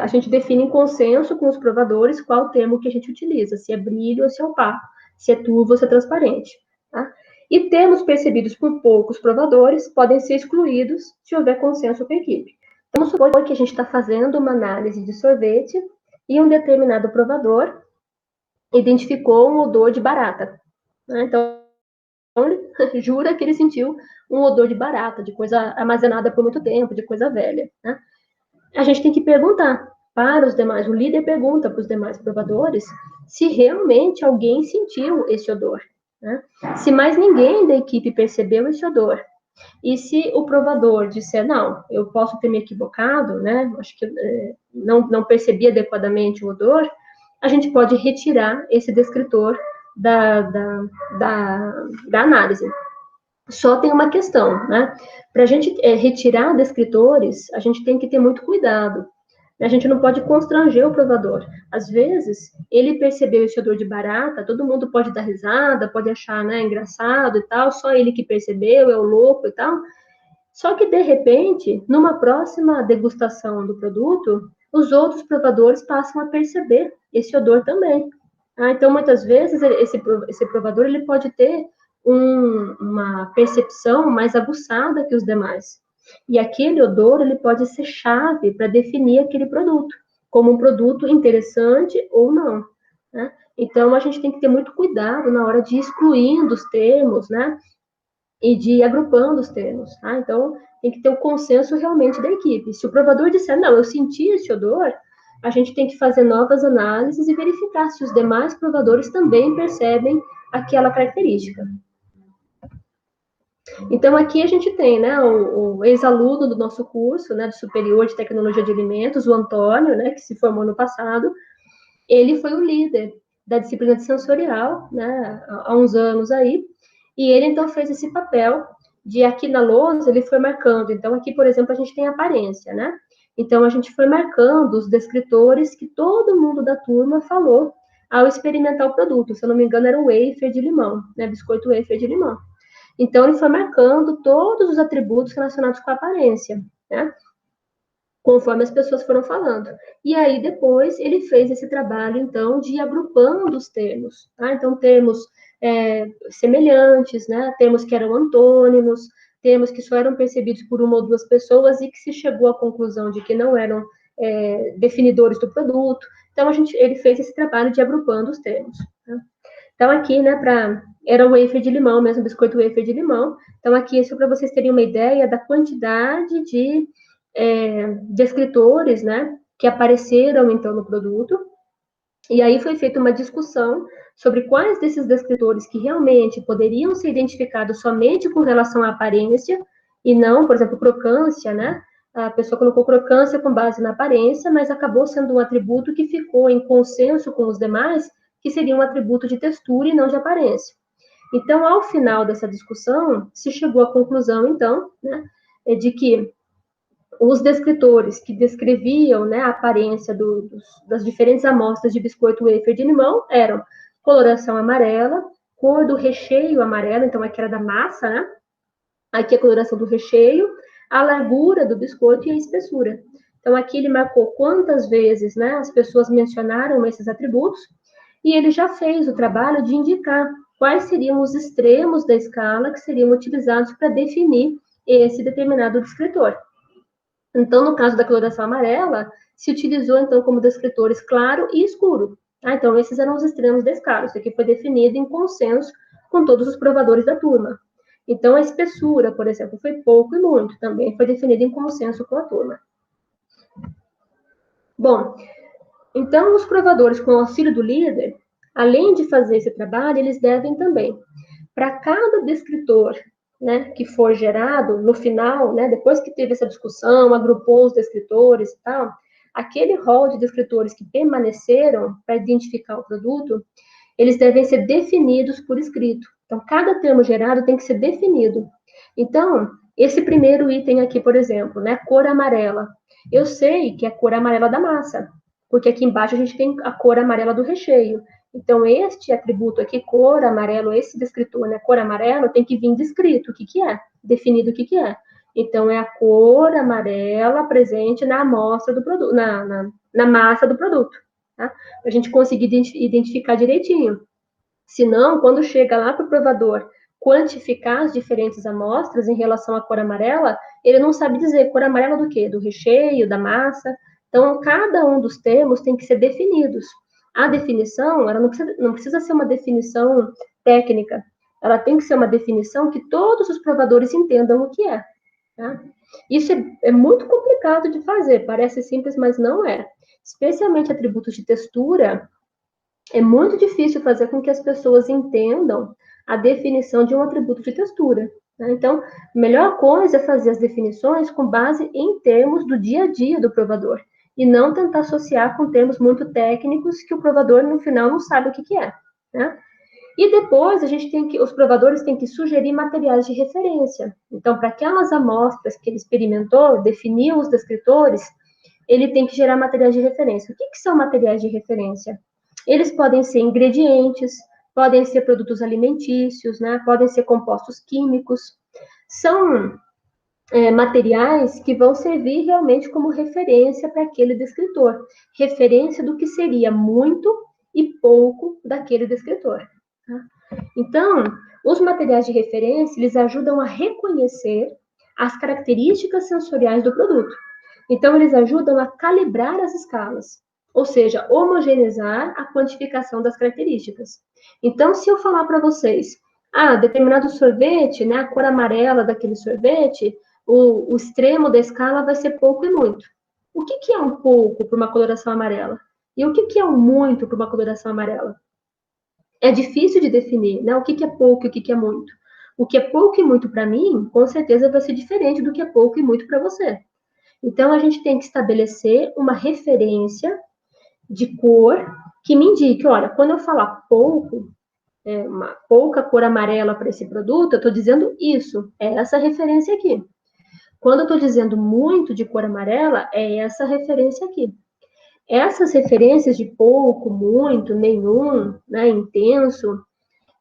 Speaker 1: a gente define em consenso com os provadores qual termo que a gente utiliza, se é brilho ou se é opaco, se é turvo ou se é transparente. Tá? E termos percebidos por poucos provadores podem ser excluídos se houver consenso com a equipe. Então, vamos supor que a gente está fazendo uma análise de sorvete e um determinado provador identificou um odor de barata. Né? Então, ele jura que ele sentiu um odor de barata, de coisa armazenada por muito tempo, de coisa velha. Né? A gente tem que perguntar para os demais, o líder pergunta para os demais provadores se realmente alguém sentiu esse odor. Né? Se mais ninguém da equipe percebeu esse odor. E se o provador disser, não, eu posso ter me equivocado, né? Acho que não percebi adequadamente o odor, a gente pode retirar esse descritor da análise. Só tem uma questão, né? Para a gente retirar descritores, a gente tem que ter muito cuidado. A gente não pode constranger o provador. Às vezes, ele percebeu esse odor de barata, todo mundo pode dar risada, pode achar, né, engraçado e tal, só ele que percebeu, é o louco e tal. Só que, de repente, numa próxima degustação do produto, os outros provadores passam a perceber esse odor também. Então, muitas vezes, esse provador ele pode ter uma percepção mais aguçada que os demais. E aquele odor ele pode ser chave para definir aquele produto, como um produto interessante ou não. Né? Então, a gente tem que ter muito cuidado na hora de ir excluindo os termos, né? E de ir agrupando os termos. Tá? Então, tem que ter o consenso realmente da equipe. Se o provador disser, não, eu senti esse odor, a gente tem que fazer novas análises e verificar se os demais provadores também percebem aquela característica. Então, aqui a gente tem, né, o ex-aluno do nosso curso, né, do Superior de Tecnologia de Alimentos, o Antônio, né, que se formou no passado. Ele foi o líder da disciplina de sensorial, né, há uns anos aí, e ele, então, fez esse papel de, aqui na lousa, ele foi marcando. Então, aqui, por exemplo, a gente tem aparência, né? Então, a gente foi marcando os descritores que todo mundo da turma falou ao experimentar o produto. Se eu não me engano, era o wafer de limão, né? Biscoito wafer de limão. Então, ele foi marcando todos os atributos relacionados com a aparência, né? Conforme as pessoas foram falando. E aí, depois, ele fez esse trabalho, então, de ir agrupando os termos. Tá? Então, termos semelhantes, né? Termos que eram antônimos, termos que só eram percebidos por uma ou duas pessoas e que se chegou à conclusão de que não eram definidores do produto. Então, ele fez esse trabalho de agrupando os termos. Tá? Então, aqui, né, era o wafer de limão mesmo, biscoito wafer de limão. Então, aqui, isso para vocês terem uma ideia da quantidade de escritores, né, que apareceram, então, no produto. E aí foi feita uma discussão sobre quais desses descritores que realmente poderiam ser identificados somente com relação à aparência, e não, por exemplo, crocância, né? A pessoa colocou crocância com base na aparência, mas acabou sendo um atributo que ficou em consenso com os demais, que seria um atributo de textura e não de aparência. Então, ao final dessa discussão, se chegou à conclusão, então, né, de que os descritores que descreviam, né, a aparência das diferentes amostras de biscoito wafer de limão eram coloração amarela, cor do recheio amarelo, então aqui era da massa, né? Aqui a coloração do recheio, a largura do biscoito e a espessura. Então aqui ele marcou quantas vezes, né, as pessoas mencionaram esses atributos, e ele já fez o trabalho de indicar quais seriam os extremos da escala que seriam utilizados para definir esse determinado descritor. Então, no caso da coloração amarela, se utilizou, então, como descritores claro e escuro. Então, esses eram os extremos da escala. Isso aqui foi definido em consenso com todos os provadores da turma. Então, a espessura, por exemplo, foi pouco e muito. Também foi definida em consenso com a turma. Bom, então, os provadores, com o auxílio do líder, além de fazer esse trabalho, eles devem também, para cada descritor, né, que for gerado no final, né, depois que teve essa discussão, agrupou os descritores e tal, aquele rol de descritores que permaneceram para identificar o produto, eles devem ser definidos por escrito. Então, cada termo gerado tem que ser definido. Então, esse primeiro item aqui, por exemplo, né, cor amarela. Eu sei que é a cor amarela da massa, porque aqui embaixo a gente tem a cor amarela do recheio. Então, este atributo aqui, cor amarelo, esse descritor, né, cor amarelo, tem que vir descrito o que é, definido o que é. Então, é a cor amarela presente na amostra do produto, na massa do produto, tá? Para a gente conseguir identificar direitinho. Senão, quando chega lá para o provador quantificar as diferentes amostras em relação à cor amarela, ele não sabe dizer cor amarela do quê? Do recheio, da massa. Então, cada um dos termos tem que ser definidos. A definição, ela não precisa ser uma definição técnica, ela tem que ser uma definição que todos os provadores entendam o que é. Tá? Isso é muito complicado de fazer, parece simples, mas não é. Especialmente atributos de textura, é muito difícil fazer com que as pessoas entendam a definição de um atributo de textura. Né? Então, a melhor coisa é fazer as definições com base em termos do dia a dia do provador, e não tentar associar com termos muito técnicos que o provador, no final, não sabe o que é. Né? E depois, os provadores têm que sugerir materiais de referência. Então, para aquelas amostras que ele experimentou, definiu os descritores, ele tem que gerar materiais de referência. O que são materiais de referência? Eles podem ser ingredientes, podem ser produtos alimentícios, né? Podem ser compostos químicos. São materiais que vão servir realmente como referência para aquele descritor. Referência do que seria muito e pouco daquele descritor. Tá? Então, os materiais de referência, eles ajudam a reconhecer as características sensoriais do produto. Então, eles ajudam a calibrar as escalas, ou seja, homogeneizar a quantificação das características. Então, se eu falar para vocês, determinado sorvete, né, a cor amarela daquele sorvete, o extremo da escala vai ser pouco e muito. O que é um pouco para uma coloração amarela? E o que é um muito para uma coloração amarela? É difícil de definir, né? O que é pouco e o que é muito. O que é pouco e muito para mim, com certeza vai ser diferente do que é pouco e muito para você. Então, a gente tem que estabelecer uma referência de cor que me indique, olha, quando eu falar pouco, uma pouca cor amarela para esse produto, eu estou dizendo isso, é essa referência aqui. Quando eu estou dizendo muito de cor amarela, é essa referência aqui. Essas referências de pouco, muito, nenhum, né, intenso,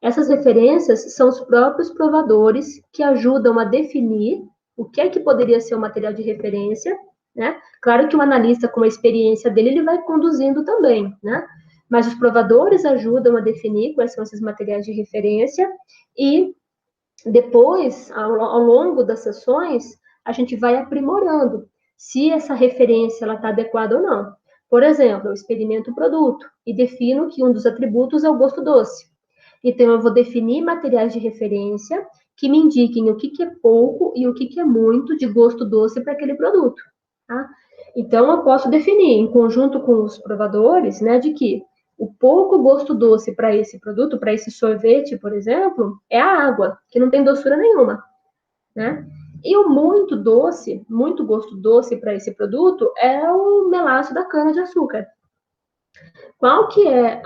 Speaker 1: essas referências são os próprios provadores que ajudam a definir o que é que poderia ser o material de referência, né? Claro que o analista, com a experiência dele, ele vai conduzindo também, né? Mas os provadores ajudam a definir quais são esses materiais de referência e depois, ao longo das sessões, a gente vai aprimorando se essa referência está adequada ou não. Por exemplo, eu experimento o produto e defino que um dos atributos é o gosto doce. Então, eu vou definir materiais de referência que me indiquem o que é pouco e o que é muito de gosto doce para aquele produto. Tá? Então, eu posso definir, em conjunto com os provadores, né, de que o pouco gosto doce para esse produto, para esse sorvete, por exemplo, é a água, que não tem doçura nenhuma, né? E o muito doce, muito gosto doce para esse produto é o melaço da cana-de-açúcar. Qual que é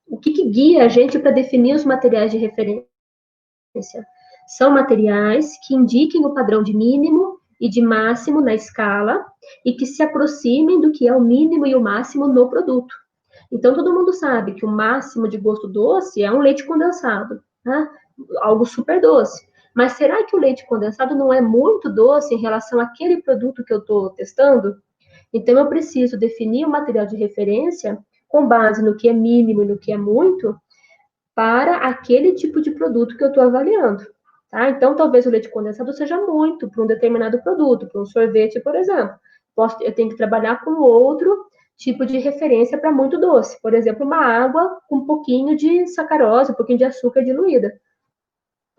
Speaker 1: o que guia a gente para definir os materiais de referência? São materiais que indiquem o padrão de mínimo e de máximo na escala e que se aproximem do que é o mínimo e o máximo no produto. Então, todo mundo sabe que o máximo de gosto doce é um leite condensado, né? Algo super doce. Mas será que o leite condensado não é muito doce em relação àquele produto que eu estou testando? Então, eu preciso definir o material de referência com base no que é mínimo e no que é muito para aquele tipo de produto que eu estou avaliando. Tá? Então, talvez o leite condensado seja muito para um determinado produto, para um sorvete, por exemplo. Eu tenho que trabalhar com outro tipo de referência para muito doce. Por exemplo, uma água com um pouquinho de sacarose, um pouquinho de açúcar diluída.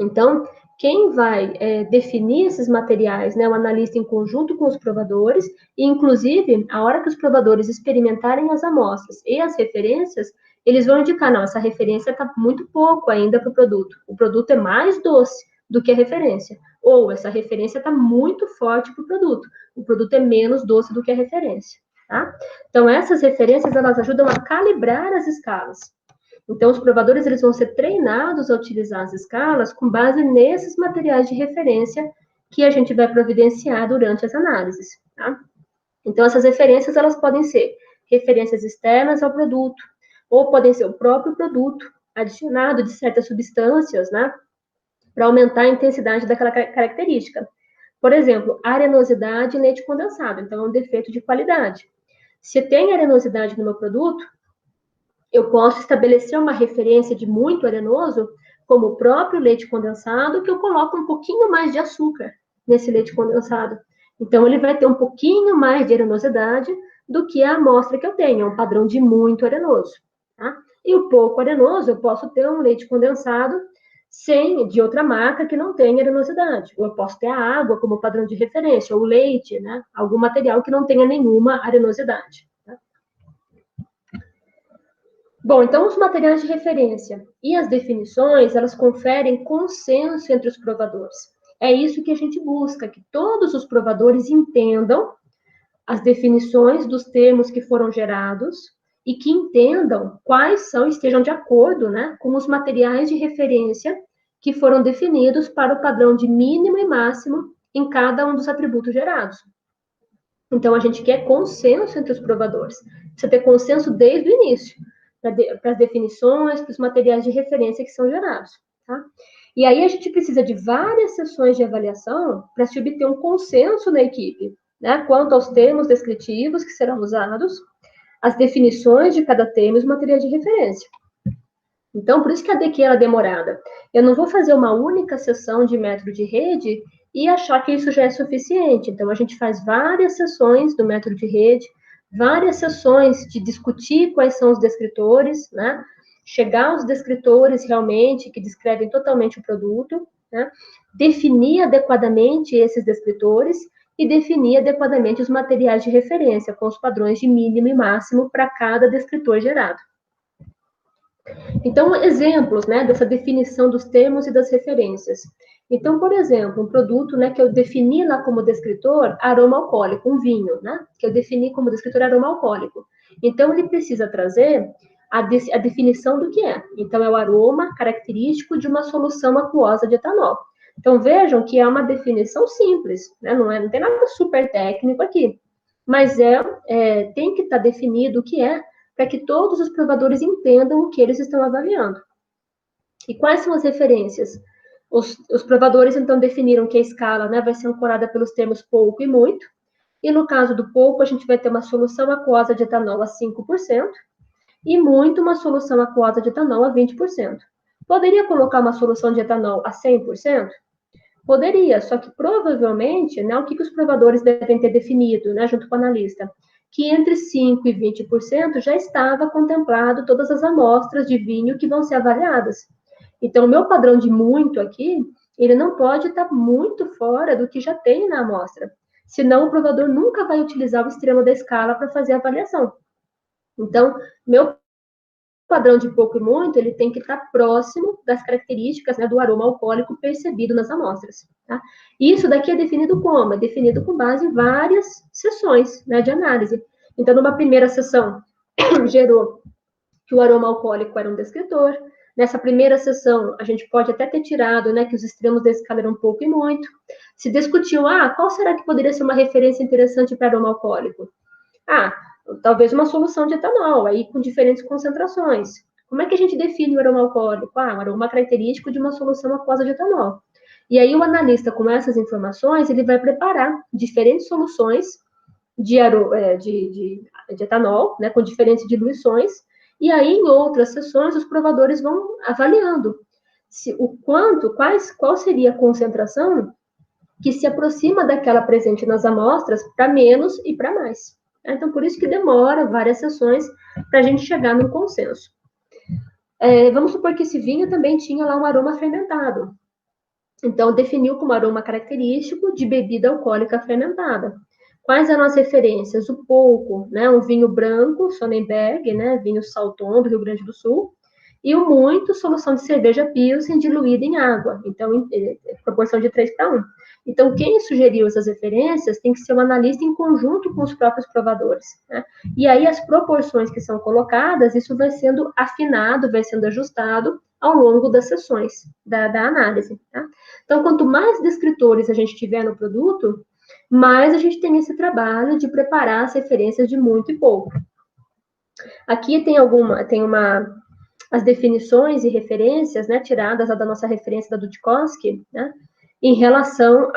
Speaker 1: Então, quem vai definir esses materiais, né, o analista em conjunto com os provadores, e inclusive, a hora que os provadores experimentarem as amostras e as referências, eles vão indicar, não, essa referência está muito pouco ainda para o produto é mais doce do que a referência, ou essa referência está muito forte para o produto é menos doce do que a referência, tá? Então, essas referências, elas ajudam a calibrar as escalas. Então, os provadores eles vão ser treinados a utilizar as escalas com base nesses materiais de referência que a gente vai providenciar durante as análises. Tá? Então, essas referências elas podem ser referências externas ao produto, ou podem ser o próprio produto adicionado de certas substâncias, né, para aumentar a intensidade daquela característica. Por exemplo, arenosidade em leite condensado. Então, é um defeito de qualidade. Se tem arenosidade no meu produto, eu posso estabelecer uma referência de muito arenoso, como o próprio leite condensado, que eu coloco um pouquinho mais de açúcar nesse leite condensado. Então, ele vai ter um pouquinho mais de arenosidade do que a amostra que eu tenho, é um padrão de muito arenoso. Tá? E o pouco arenoso, eu posso ter um leite condensado de outra marca que não tenha arenosidade. Ou eu posso ter a água como padrão de referência, ou o leite, né? Algum material que não tenha nenhuma arenosidade. Bom, então os materiais de referência e as definições, elas conferem consenso entre os provadores. É isso que a gente busca, que todos os provadores entendam as definições dos termos que foram gerados e que entendam quais são, estejam de acordo, né, com os materiais de referência que foram definidos para o padrão de mínimo e máximo em cada um dos atributos gerados. Então, a gente quer consenso entre os provadores. Precisa ter consenso desde o início para as definições, para os materiais de referência que são gerados. Tá? E aí a gente precisa de várias sessões de avaliação para se obter um consenso na equipe, né, quanto aos termos descritivos que serão usados, as definições de cada tema e os materiais de referência. Então, por isso que a DQ ela é demorada. Eu não vou fazer uma única sessão de método de rede e achar que isso já é suficiente. Então, a gente faz várias sessões do método de rede, várias sessões de discutir quais são os descritores, né? Chegar aos descritores realmente que descrevem totalmente o produto, né? Definir adequadamente esses descritores e definir adequadamente os materiais de referência, com os padrões de mínimo e máximo para cada descritor gerado. Então, exemplos, né, dessa definição dos termos e das referências. Então, por exemplo, um produto, né, que eu defini lá como descritor, aroma alcoólico, um vinho, né, que eu defini como descritor aroma alcoólico. Então, ele precisa trazer a definição do que é. Então, é o aroma característico de uma solução aquosa de etanol. Então, vejam que é uma definição simples, né, não tem nada super técnico aqui, mas tem que estar definido o que é, para que todos os provadores entendam o que eles estão avaliando. E quais são as referências? Os provadores, então, definiram que a escala, né, vai ser ancorada pelos termos pouco e muito, e no caso do pouco, a gente vai ter uma solução aquosa de etanol a 5%, e muito uma solução aquosa de etanol a 20%. Poderia colocar uma solução de etanol a 100%? Poderia, só que provavelmente, né, o que os provadores devem ter definido, né, junto com o analista? Que entre 5% e 20% já estava contemplado todas as amostras de vinho que vão ser avaliadas. Então, o meu padrão de muito aqui, ele não pode estar muito fora do que já tem na amostra. Senão, o provador nunca vai utilizar o extremo da escala para fazer a avaliação. Então, meu padrão de pouco e muito, ele tem que estar próximo das características, né, do aroma alcoólico percebido nas amostras. Tá? Isso daqui é definido como? É definido com base em várias sessões, né, de análise. Então, numa primeira sessão, gerou que o aroma alcoólico era um descritor. Nessa primeira sessão, a gente pode até ter tirado, né, que os extremos da escala eram pouco e muito. Se discutiu, qual será que poderia ser uma referência interessante para aroma alcoólico? Talvez uma solução de etanol, aí com diferentes concentrações. Como é que a gente define o aroma alcoólico? Um aroma característico de uma solução aquosa de etanol. E aí o analista, com essas informações, ele vai preparar diferentes soluções de etanol, né, com diferentes diluições, e aí em outras sessões os provadores vão avaliando qual seria a concentração que se aproxima daquela presente nas amostras para menos e para mais. Então, por isso que demora várias sessões para a gente chegar num consenso. Vamos supor que esse vinho também tinha lá um aroma fermentado. Então, definiu como aroma característico de bebida alcoólica fermentada. Quais eram as referências? O pouco, né, um vinho branco, Sonnenberg, né, vinho Salton, do Rio Grande do Sul, e o muito, solução de cerveja Pilsen diluída em água, então, em proporção de 3:1. Então, quem sugeriu essas referências tem que ser um analista em conjunto com os próprios provadores, né? E aí, as proporções que são colocadas, isso vai sendo afinado, vai sendo ajustado ao longo das sessões da análise, tá? Então, quanto mais descritores a gente tiver no produto, mais a gente tem esse trabalho de preparar as referências de muito e pouco. Aqui tem as definições e referências, né, tiradas da nossa referência da Dudkowski, né, em relação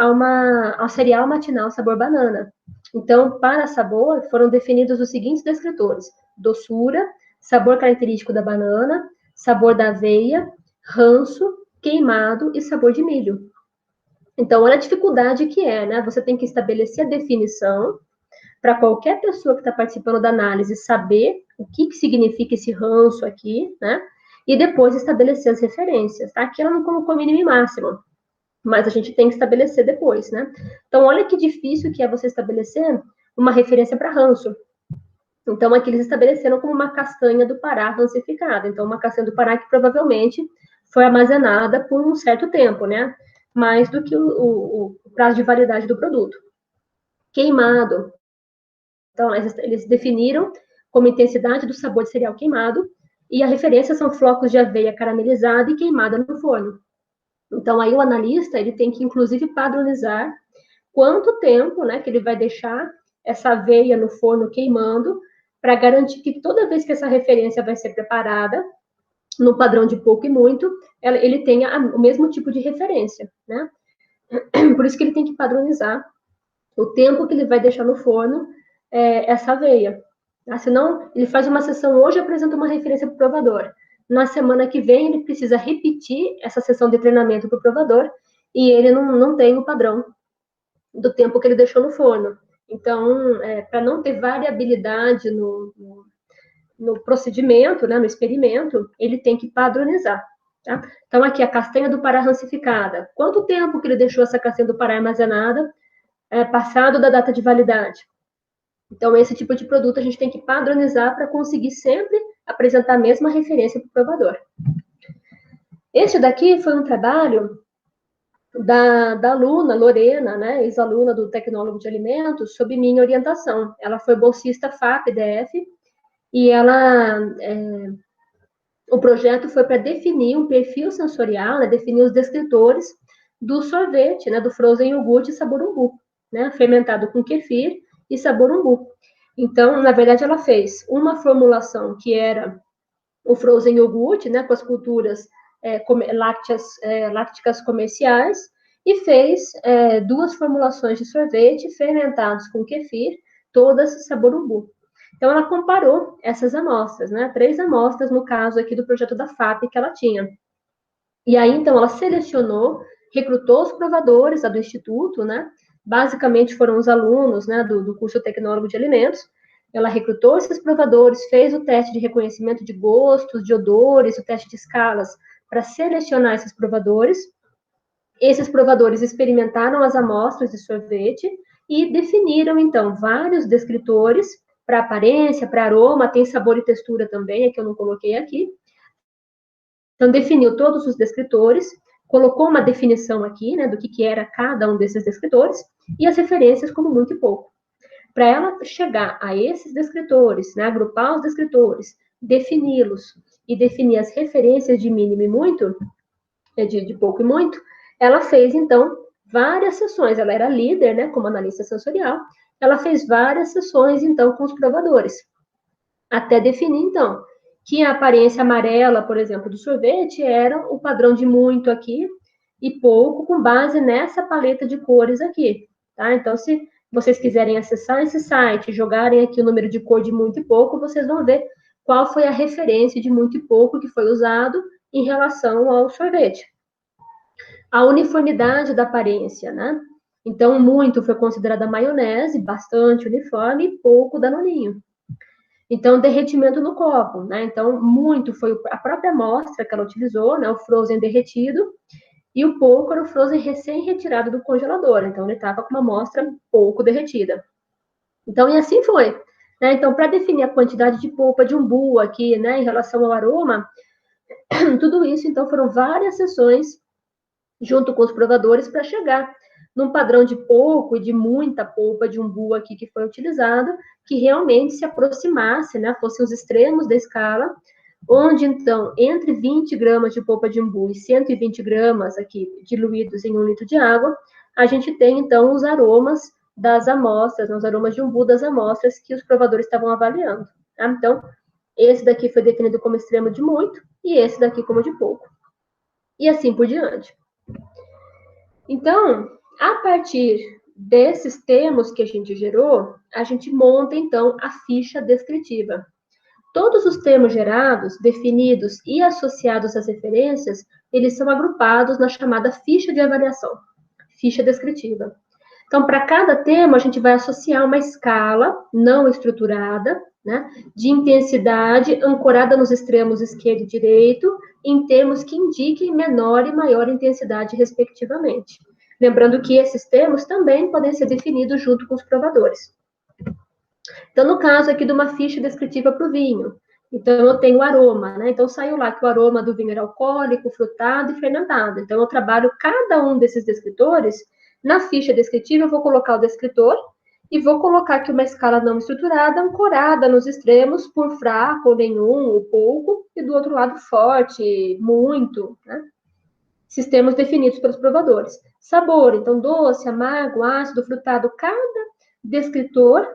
Speaker 1: ao cereal matinal sabor banana. Então, para sabor, foram definidos os seguintes descritores: doçura, sabor característico da banana, sabor da aveia, ranço, queimado e sabor de milho. Então, olha a dificuldade que é, né? Você tem que estabelecer a definição para qualquer pessoa que está participando da análise saber o que significa esse ranço aqui, né? E depois estabelecer as referências, tá? Aqui ela não colocou mínimo e máximo, mas a gente tem que estabelecer depois, né? Então, olha que difícil que é você estabelecer uma referência para ranço. Então, aqui eles estabeleceram como uma castanha do Pará rancificada. Então, uma castanha do Pará que provavelmente foi armazenada por um certo tempo, né? Mais do que o prazo de validade do produto. Queimado. Então, eles definiram como intensidade do sabor de cereal queimado, e a referência são flocos de aveia caramelizada e queimada no forno. Então, aí o analista, ele tem que, inclusive, padronizar quanto tempo, né, que ele vai deixar essa aveia no forno queimando, para garantir que toda vez que essa referência vai ser preparada, no padrão de pouco e muito, ele tenha o mesmo tipo de referência, né? Por isso que ele tem que padronizar o tempo que ele vai deixar no forno essa aveia. Tá? Senão, ele faz uma sessão hoje e apresenta uma referência para o provador. Na semana que vem, ele precisa repetir essa sessão de treinamento para o provador e ele não tem o padrão do tempo que ele deixou no forno. Então, para não ter variabilidade no procedimento, né, no experimento, ele tem que padronizar. Tá? Então, aqui a castanha do Pará rancificada. Quanto tempo que ele deixou essa castanha do Pará armazenada, passado da data de validade? Então, esse tipo de produto a gente tem que padronizar para conseguir sempre apresentar a mesma referência para o provador. Este daqui foi um trabalho da aluna Lorena, né, ex-aluna do Tecnólogo de Alimentos, sob minha orientação. Ela foi bolsista FAP-DF e o projeto foi para definir um perfil sensorial, né, definir os descritores do sorvete, né, do frozen iogurte sabor umbu, né, fermentado com kefir e sabor umbu. Então, na verdade, ela fez uma formulação que era o frozen iogurte, né, com as culturas lácticas comerciais, e fez duas formulações de sorvete fermentados com kefir, todas sabor umbu. Então, ela comparou essas amostras, né, 3 amostras, no caso aqui do projeto da FAP que ela tinha. E aí, então, ela selecionou, recrutou os provadores do Instituto, né, basicamente foram os alunos, né, do curso Tecnólogo de Alimentos. Ela recrutou esses provadores, fez o teste de reconhecimento de gostos, de odores, o teste de escalas, para selecionar esses provadores. Esses provadores experimentaram as amostras de sorvete e definiram, então, vários descritores para aparência, para aroma, tem sabor e textura também, é que eu não coloquei aqui. Então, definiu todos os descritores, colocou uma definição aqui, né, do que era cada um desses descritores, e as referências como muito e pouco. Para ela chegar a esses descritores, né, agrupar os descritores, defini-los e definir as referências de mínimo e muito, de pouco e muito, ela fez, então, várias sessões. Ela era líder, né, como analista sensorial, ela fez várias sessões, então, com os provadores, até definir, então, que a aparência amarela, por exemplo, do sorvete era o padrão de muito aqui e pouco com base nessa paleta de cores aqui, tá? Então, se vocês quiserem acessar esse site, jogarem aqui o número de cor de muito e pouco, vocês vão ver qual foi a referência de muito e pouco que foi usado em relação ao sorvete. A uniformidade da aparência, né? Então, muito foi considerada maionese, bastante uniforme, e pouco danoninho. Então, derretimento no copo, né? Então, muito foi a própria amostra que ela utilizou, né? O frozen derretido, e o pouco era o frozen recém-retirado do congelador. Então, ele estava com uma amostra pouco derretida. Então, e assim foi. Né? Então, para definir a quantidade de polpa de umbu aqui, né, em relação ao aroma, tudo isso, então, foram várias sessões junto com os provadores para chegar num padrão de pouco e de muita polpa de umbu aqui que foi utilizado, que realmente se aproximasse, né, fossem os extremos da escala, onde, então, entre 20 gramas de polpa de umbu e 120 gramas aqui diluídos em 1 litro de água, a gente tem, então, os aromas das amostras, os aromas de umbu das amostras que os provadores estavam avaliando. Tá? Então, esse daqui foi definido como extremo de muito e esse daqui como de pouco. E assim por diante. Então, a partir desses termos que a gente gerou, a gente monta, então, a ficha descritiva. Todos os termos gerados, definidos e associados às referências, eles são agrupados na chamada ficha de avaliação, ficha descritiva. Então, para cada termo, a gente vai associar uma escala não estruturada, né, de intensidade ancorada nos extremos esquerdo e direito, em termos que indiquem menor e maior intensidade, respectivamente. Lembrando que esses termos também podem ser definidos junto com os provadores. Então, no caso aqui de uma ficha descritiva para o vinho, então eu tenho o aroma, né? Então saiu lá que o aroma do vinho era alcoólico, frutado e fermentado. Então eu trabalho cada um desses descritores. Na ficha descritiva eu vou colocar o descritor e vou colocar aqui uma escala não estruturada, ancorada nos extremos por fraco, ou nenhum, ou pouco, e do outro lado forte, muito, né? Sistemas definidos pelos provadores. Sabor, então doce, amargo, ácido, frutado, cada descritor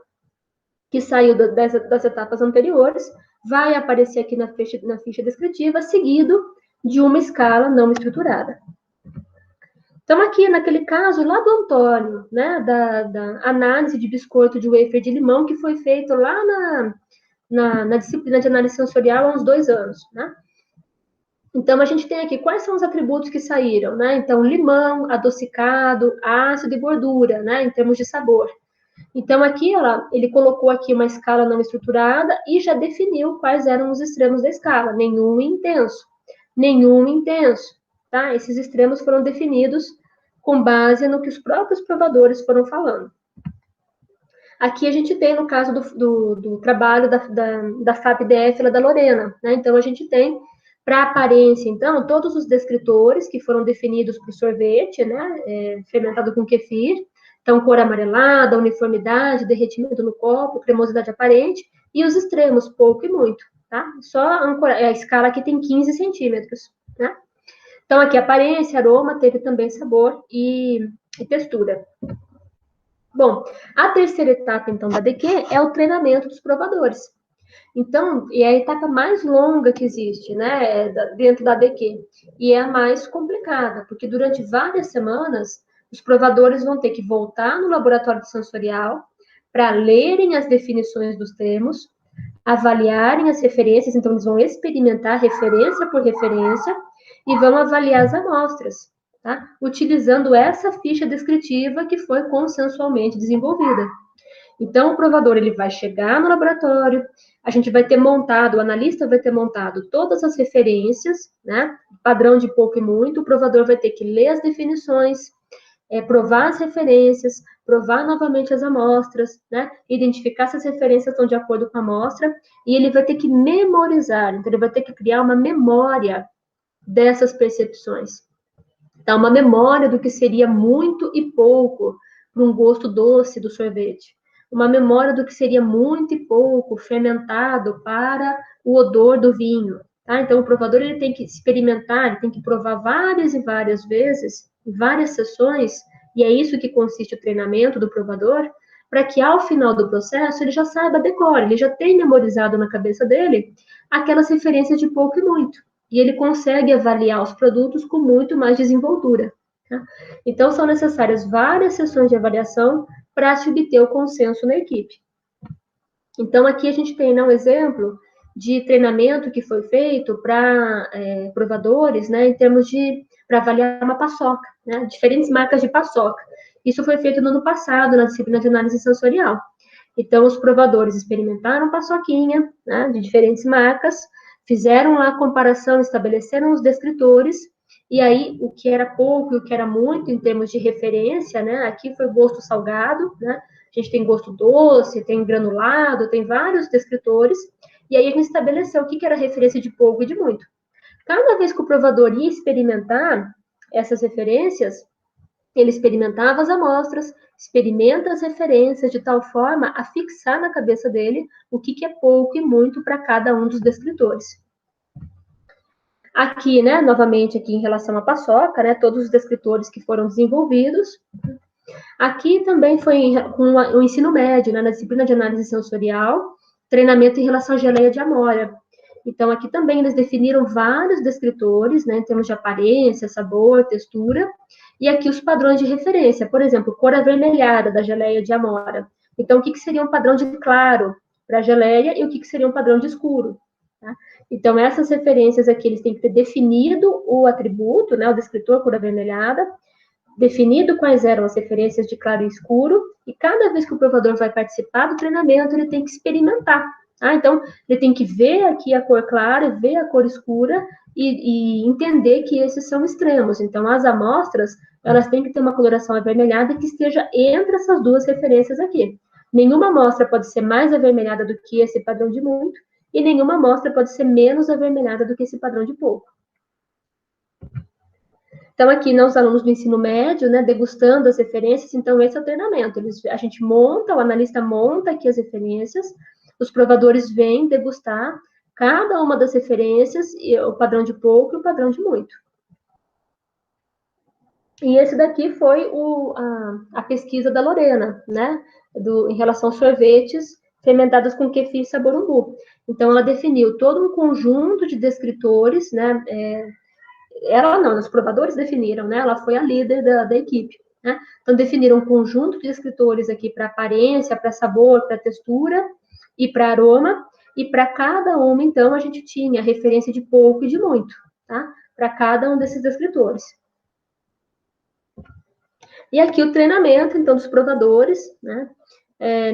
Speaker 1: que saiu das etapas anteriores, vai aparecer aqui na ficha descritiva, seguido de uma escala não estruturada. Então, aqui, naquele caso lá do Antônio, né, da análise de biscoito de wafer de limão, que foi feito lá na disciplina de análise sensorial há uns 2 anos, né? Então, a gente tem aqui quais são os atributos que saíram, né? Então, limão, adocicado, ácido e gordura, né? Em termos de sabor. Então, aqui, ele colocou aqui uma escala não estruturada e já definiu quais eram os extremos da escala. Nenhum intenso, nenhum intenso, tá? Esses extremos foram definidos com base no que os próprios provadores foram falando. Aqui a gente tem, no caso do trabalho da FAB-DF da Lorena, né? Então, a gente tem, para aparência, então, todos os descritores que foram definidos para o sorvete, né? Fermentado com kefir. Então, cor amarelada, uniformidade, derretimento no copo, cremosidade aparente, e os extremos, pouco e muito, tá? Só a escala aqui tem 15 centímetros, né? Então, aqui aparência, aroma, teve também sabor e textura. Bom, a terceira etapa, então, da DQ é o treinamento dos provadores. Então, é a etapa mais longa que existe, né, dentro da DQ, e é a mais complicada, porque durante várias semanas, os provadores vão ter que voltar no laboratório sensorial para lerem as definições dos termos, avaliarem as referências, então eles vão experimentar referência por referência e vão avaliar as amostras, tá? Utilizando essa ficha descritiva que foi consensualmente desenvolvida. Então, o provador ele vai chegar no laboratório, a gente vai ter montado, o analista vai ter montado todas as referências, né? Padrão de pouco e muito, o provador vai ter que ler as definições, provar as referências, provar novamente as amostras, né? Identificar se as referências estão de acordo com a amostra, e ele vai ter que memorizar, então ele vai ter que criar uma memória dessas percepções. Então, uma memória do que seria muito e pouco para um gosto doce do sorvete. Uma memória do que seria muito e pouco fermentado para o odor do vinho. Tá? Então, o provador ele tem que experimentar, ele tem que provar várias e várias vezes, várias sessões, e é isso que consiste o treinamento do provador, para que ao final do processo ele já saiba decor, ele já tem memorizado na cabeça dele aquelas referências de pouco e muito. E ele consegue avaliar os produtos com muito mais desenvoltura. Tá? Então, são necessárias várias sessões de avaliação para se obter o consenso na equipe. Então, aqui a gente tem um exemplo de treinamento que foi feito para provadores, né, em termos para avaliar uma paçoca, né, diferentes marcas de paçoca. Isso foi feito no ano passado, na disciplina de análise sensorial. Então, os provadores experimentaram paçoquinha, né, de diferentes marcas, fizeram lá a comparação, estabeleceram os descritores, e aí o que era pouco e o que era muito em termos de referência, né, aqui foi gosto salgado, né, a gente tem gosto doce, tem granulado, tem vários descritores, e aí a gente estabeleceu o que era referência de pouco e de muito. Cada vez que o provador ia experimentar essas referências, ele experimentava as amostras, experimenta as referências de tal forma a fixar na cabeça dele o que é pouco e muito para cada um dos descritores. Aqui, né, novamente aqui em relação à paçoca, né, todos os descritores que foram desenvolvidos. Aqui também foi com o ensino médio, né, na disciplina de análise sensorial, treinamento em relação à geleia de amora. Então, aqui também eles definiram vários descritores, né, em termos de aparência, sabor, textura, e aqui os padrões de referência, por exemplo, cor avermelhada da geleia de amora. Então, o que seria um padrão de claro para a geleia e o que seria um padrão de escuro. Tá? Então, essas referências aqui, eles têm que ter definido o atributo, né, o descritor cor avermelhada, definido quais eram as referências de claro e escuro, e cada vez que o provador vai participar do treinamento, ele tem que experimentar. Tá? Então, ele tem que ver aqui a cor clara, ver a cor escura e entender que esses são extremos. Então, as amostras, elas têm que ter uma coloração avermelhada que esteja entre essas duas referências aqui. Nenhuma amostra pode ser mais avermelhada do que esse padrão de muito, e nenhuma amostra pode ser menos avermelhada do que esse padrão de pouco. Então, aqui, né, os alunos do ensino médio, né, degustando as referências, então, esse é o treinamento. A gente monta, o analista monta aqui as referências, os provadores vêm degustar cada uma das referências, o padrão de pouco e o padrão de muito. E esse daqui foi a pesquisa da Lorena, né, em relação aos sorvetes fermentados com kefir e sabor umbu. Então, ela definiu todo um conjunto de descritores, né, ela não, os provadores definiram, né? Ela foi a líder da equipe, né? Então, definiram um conjunto de descritores aqui para aparência, para sabor, para textura e para aroma, e para cada uma, então, a gente tinha referência de pouco e de muito, tá? Para cada um desses descritores. E aqui o treinamento, então, dos provadores, né?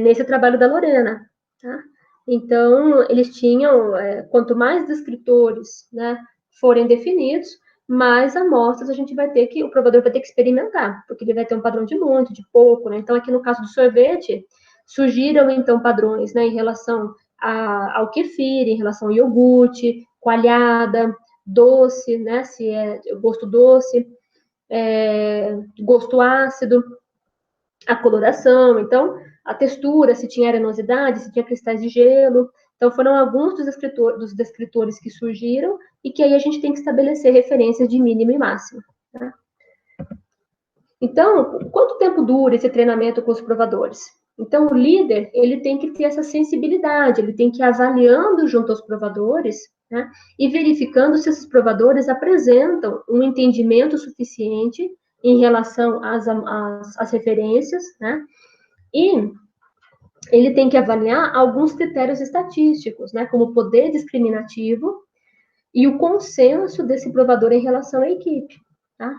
Speaker 1: Nesse trabalho da Lorena, tá? Então, eles tinham, quanto mais descritores, né, forem definidos, mais amostras a gente vai ter que, o provador vai ter que experimentar, porque ele vai ter um padrão de muito, de pouco, né? Então, aqui no caso do sorvete, surgiram, então, padrões, né, em relação ao kefir, em relação ao iogurte, coalhada, doce, né, se é gosto doce, gosto ácido, a coloração, então, a textura, se tinha arenosidade, se tinha cristais de gelo. Então, foram alguns dos descritores que surgiram e que aí a gente tem que estabelecer referências de mínimo e máximo. Tá? Então, quanto tempo dura esse treinamento com os provadores? Então, o líder, ele tem que ter essa sensibilidade, ele tem que ir avaliando junto aos provadores, né, e verificando se esses provadores apresentam um entendimento suficiente em relação às referências, né, e ele tem que avaliar alguns critérios estatísticos, né, como o poder discriminativo e o consenso desse provador em relação à equipe, tá?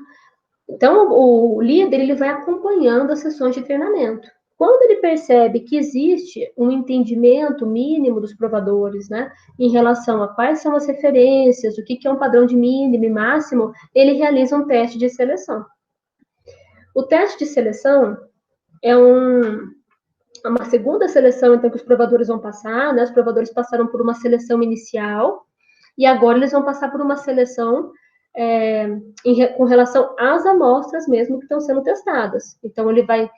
Speaker 1: Então, o líder, ele vai acompanhando as sessões de treinamento. Quando ele percebe que existe um entendimento mínimo dos provadores, né, em relação a quais são as referências, o que é um padrão de mínimo e máximo, ele realiza um teste de seleção. O teste de seleção é uma segunda seleção, então, que os provadores vão passar, né? Os provadores passaram por uma seleção inicial e agora eles vão passar por uma seleção com relação às amostras mesmo que estão sendo testadas. Então, ele vai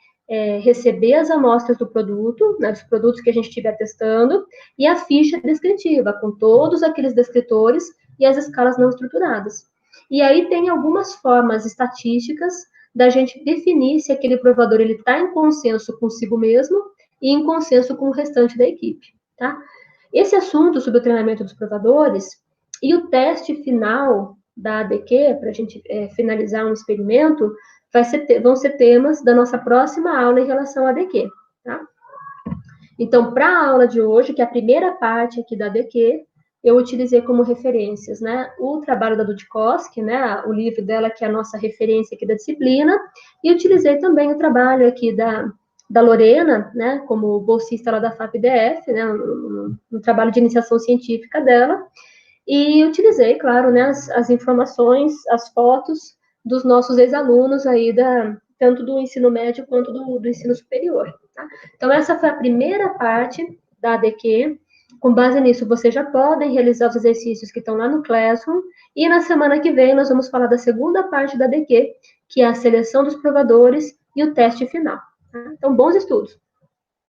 Speaker 1: receber as amostras do produto, né, dos produtos que a gente estiver testando, e a ficha descritiva, com todos aqueles descritores e as escalas não estruturadas. E aí tem algumas formas estatísticas da gente definir se aquele provador está em consenso consigo mesmo e em consenso com o restante da equipe, tá? Esse assunto sobre o treinamento dos provadores e o teste final da ADQ, para a gente finalizar um experimento, vão ser temas da nossa próxima aula em relação à ADQ, tá? Então, para a aula de hoje, que é a primeira parte aqui da ADQ, eu utilizei como referências, né, o trabalho da Dudkowski, né, o livro dela, que é a nossa referência aqui da disciplina, e utilizei também o trabalho aqui da Lorena, né, como bolsista lá da FAPDF, né, no trabalho de iniciação científica dela, e utilizei, claro, né, as informações, as fotos dos nossos ex-alunos aí, tanto do ensino médio quanto do ensino superior. Tá? Então, essa foi a primeira parte da ADQ. Com base nisso, vocês já podem realizar os exercícios que estão lá no Classroom, e na semana que vem nós vamos falar da segunda parte da ADQ, que é a seleção dos provadores e o teste final. Tá? Então, bons estudos!